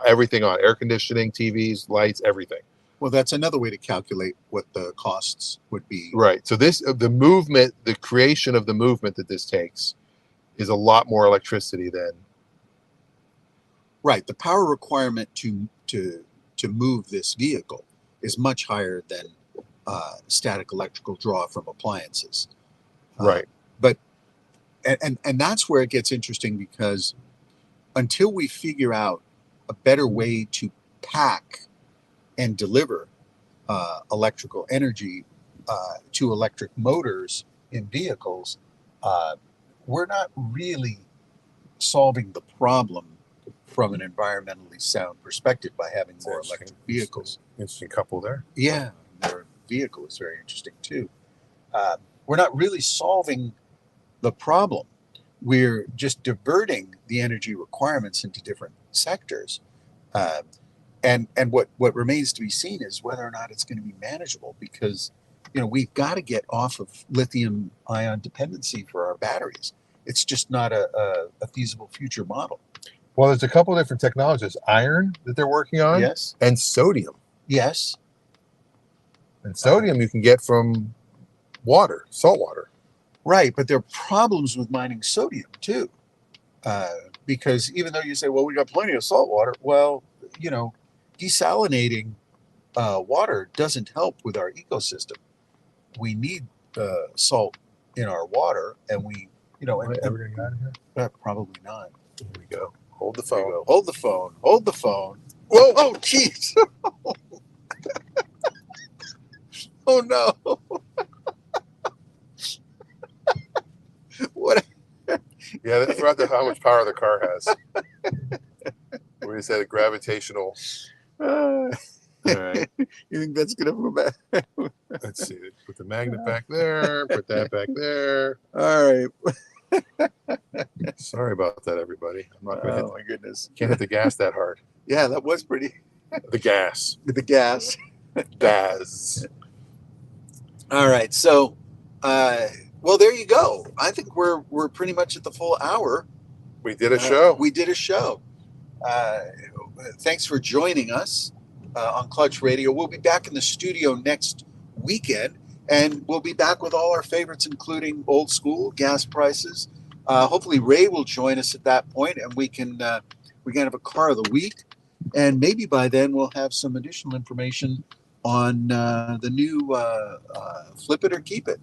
everything on, air conditioning, TVs, lights, everything. Well, that's another way to calculate what the costs would be. Right. So the creation of the movement that this takes is a lot more electricity than. Right. The power requirement to move this vehicle is much higher than static electrical draw from appliances. Right. But and that's where it gets interesting, because until we figure out a better way to pack and deliver electrical energy to electric motors in vehicles, we're not really solving the problem from an environmentally sound perspective by having more electric vehicles. Interesting couple there. Yeah, their vehicle is very interesting too. We're not really solving the problem. We're just diverting the energy requirements into different sectors. And what remains to be seen is whether or not it's going to be manageable, because we've got to get off of lithium ion dependency for our batteries. It's just not a feasible future model. Well, there's a couple of different technologies. Iron that they're working on. Yes. And sodium. Yes. And sodium you can get from water, salt water. Right, but there are problems with mining sodium too. Because even though you say, well, we got plenty of salt water, well, desalinating water doesn't help with our ecosystem. We need salt in our water, and we, Ever gonna get out of here? Probably not. Here we go. Hold the phone. Hold the phone. Hold the phone. Whoa! Oh, jeez! Oh no! What? Yeah, I forgot how much power the car has. We said a gravitational. All right. You think that's gonna go back? Let's see. Put the magnet back there. Put that back there. All right. Sorry about that, everybody. I'm not gonna Oh my goodness! can't hit the gas that hard. Yeah, that was pretty. The gas. The gas. Daz. All right. So, well, there you go. I think we're pretty much at the full hour. We did a show. We did a show. Thanks for joining us on Clutch Radio. We'll be back in the studio next weekend, and we'll be back with all our favorites, including old school, gas prices. Hopefully, Ray will join us at that point, and we can have a car of the week, and maybe by then we'll have some additional information on the new Flip It or Keep It.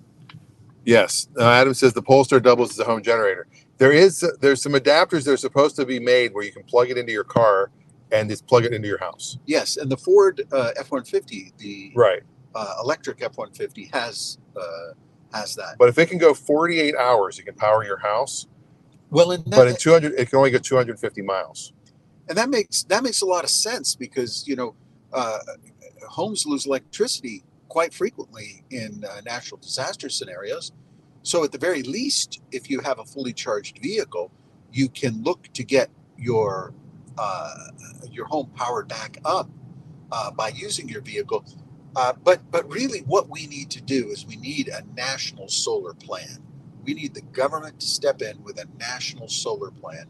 Yes. Adam says the Polestar doubles as a home generator. There's some adapters that are supposed to be made where you can plug it into your car and just plug it into your house. Yes, and the Ford F-150, the right electric F-150 has that. But if it can go 48 hours, it can power your house. Well, in 200, it can only go 250 miles. And that makes a lot of sense, because homes lose electricity quite frequently in natural disaster scenarios. So at the very least, if you have a fully charged vehicle, you can look to get your home powered back up by using your vehicle. But really what we need to do is we need a national solar plan. We need the government to step in with a national solar plan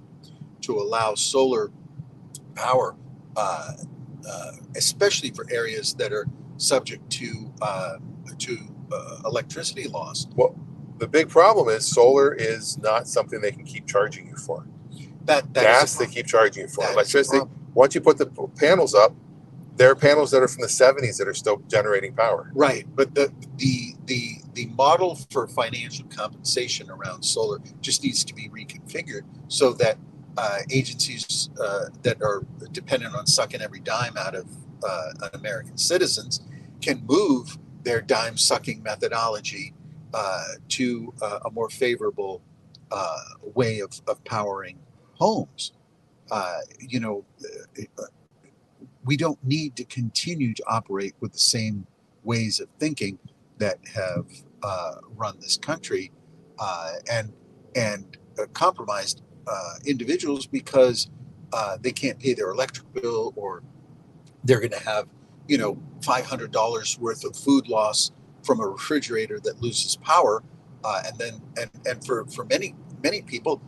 to allow solar power, especially for areas that are subject to electricity loss. Well, the big problem is solar is not something they can keep charging you for. That gas they keep charging you for. That electricity, once you put the panels up, there are panels that are from the 70s that are still generating power. Right, but the model for financial compensation around solar just needs to be reconfigured so that agencies that are dependent on sucking every dime out of American citizens can move their dime sucking methodology to a more favorable way of powering homes. You know, we don't need to continue to operate with the same ways of thinking that have run this country and compromised individuals because they can't pay their electric bill, or they're going to have, you know, $500 worth of food loss from a refrigerator that loses power, and for many people,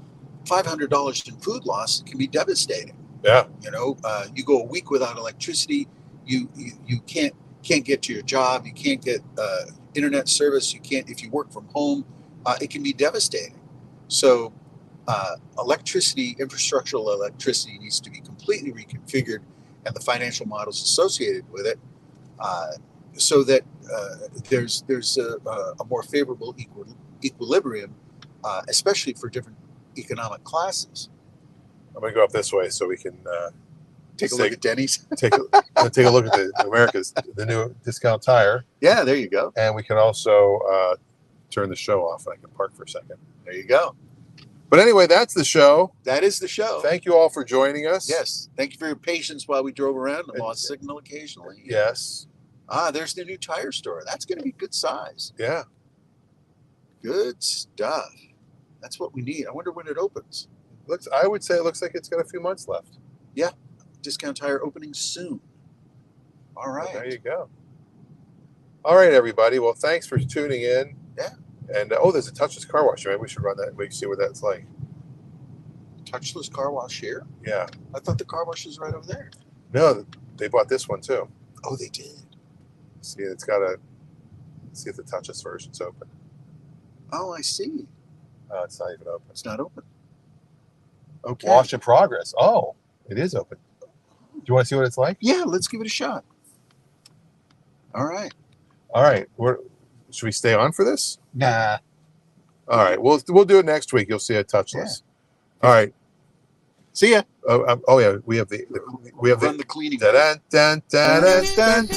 $500 in food loss can be devastating. Yeah. You know, you go a week without electricity, you can't get to your job, you can't get internet service, you can't if you work from home, it can be devastating. So infrastructural electricity needs to be completely reconfigured, and the financial models associated with it, so that there's a more favorable equilibrium, especially for different economic classes. I'm going to go up this way so we can take a look at Denny's. take a look at the new discount tire. Yeah, there you go. And we can also turn the show off. I can park for a second. There you go. But anyway, that's the show. That is the show. Thank you all for joining us. Yes. Thank you for your patience while we drove around and lost signal occasionally. Yes. There's the new tire store. That's going to be good size. Yeah. Good stuff. That's what we need. I wonder when it opens. I would say it looks like it's got a few months left. Yeah. Discount tire opening soon. All right. Well, there you go. All right, everybody. Well, thanks for tuning in. Yeah. And there's a touchless car wash. Maybe we should run that. We can see what that's like. Touchless car wash here? Yeah. I thought the car wash was right over there. No, they bought this one too. Oh, they did. See, it's got a. See if the touchless version's open. Oh, I see. It's not even open. It's not open. Okay. Wash in progress. Oh, it is open. Do you want to see what it's like? Yeah, let's give it a shot. All right. All right. Should we stay on for this? Nah. All right. We'll do it next week. You'll see a touchless. Yeah. All right. See ya. Oh yeah. We have the Run the cleaning. Dun, dun, dun, dun, dun.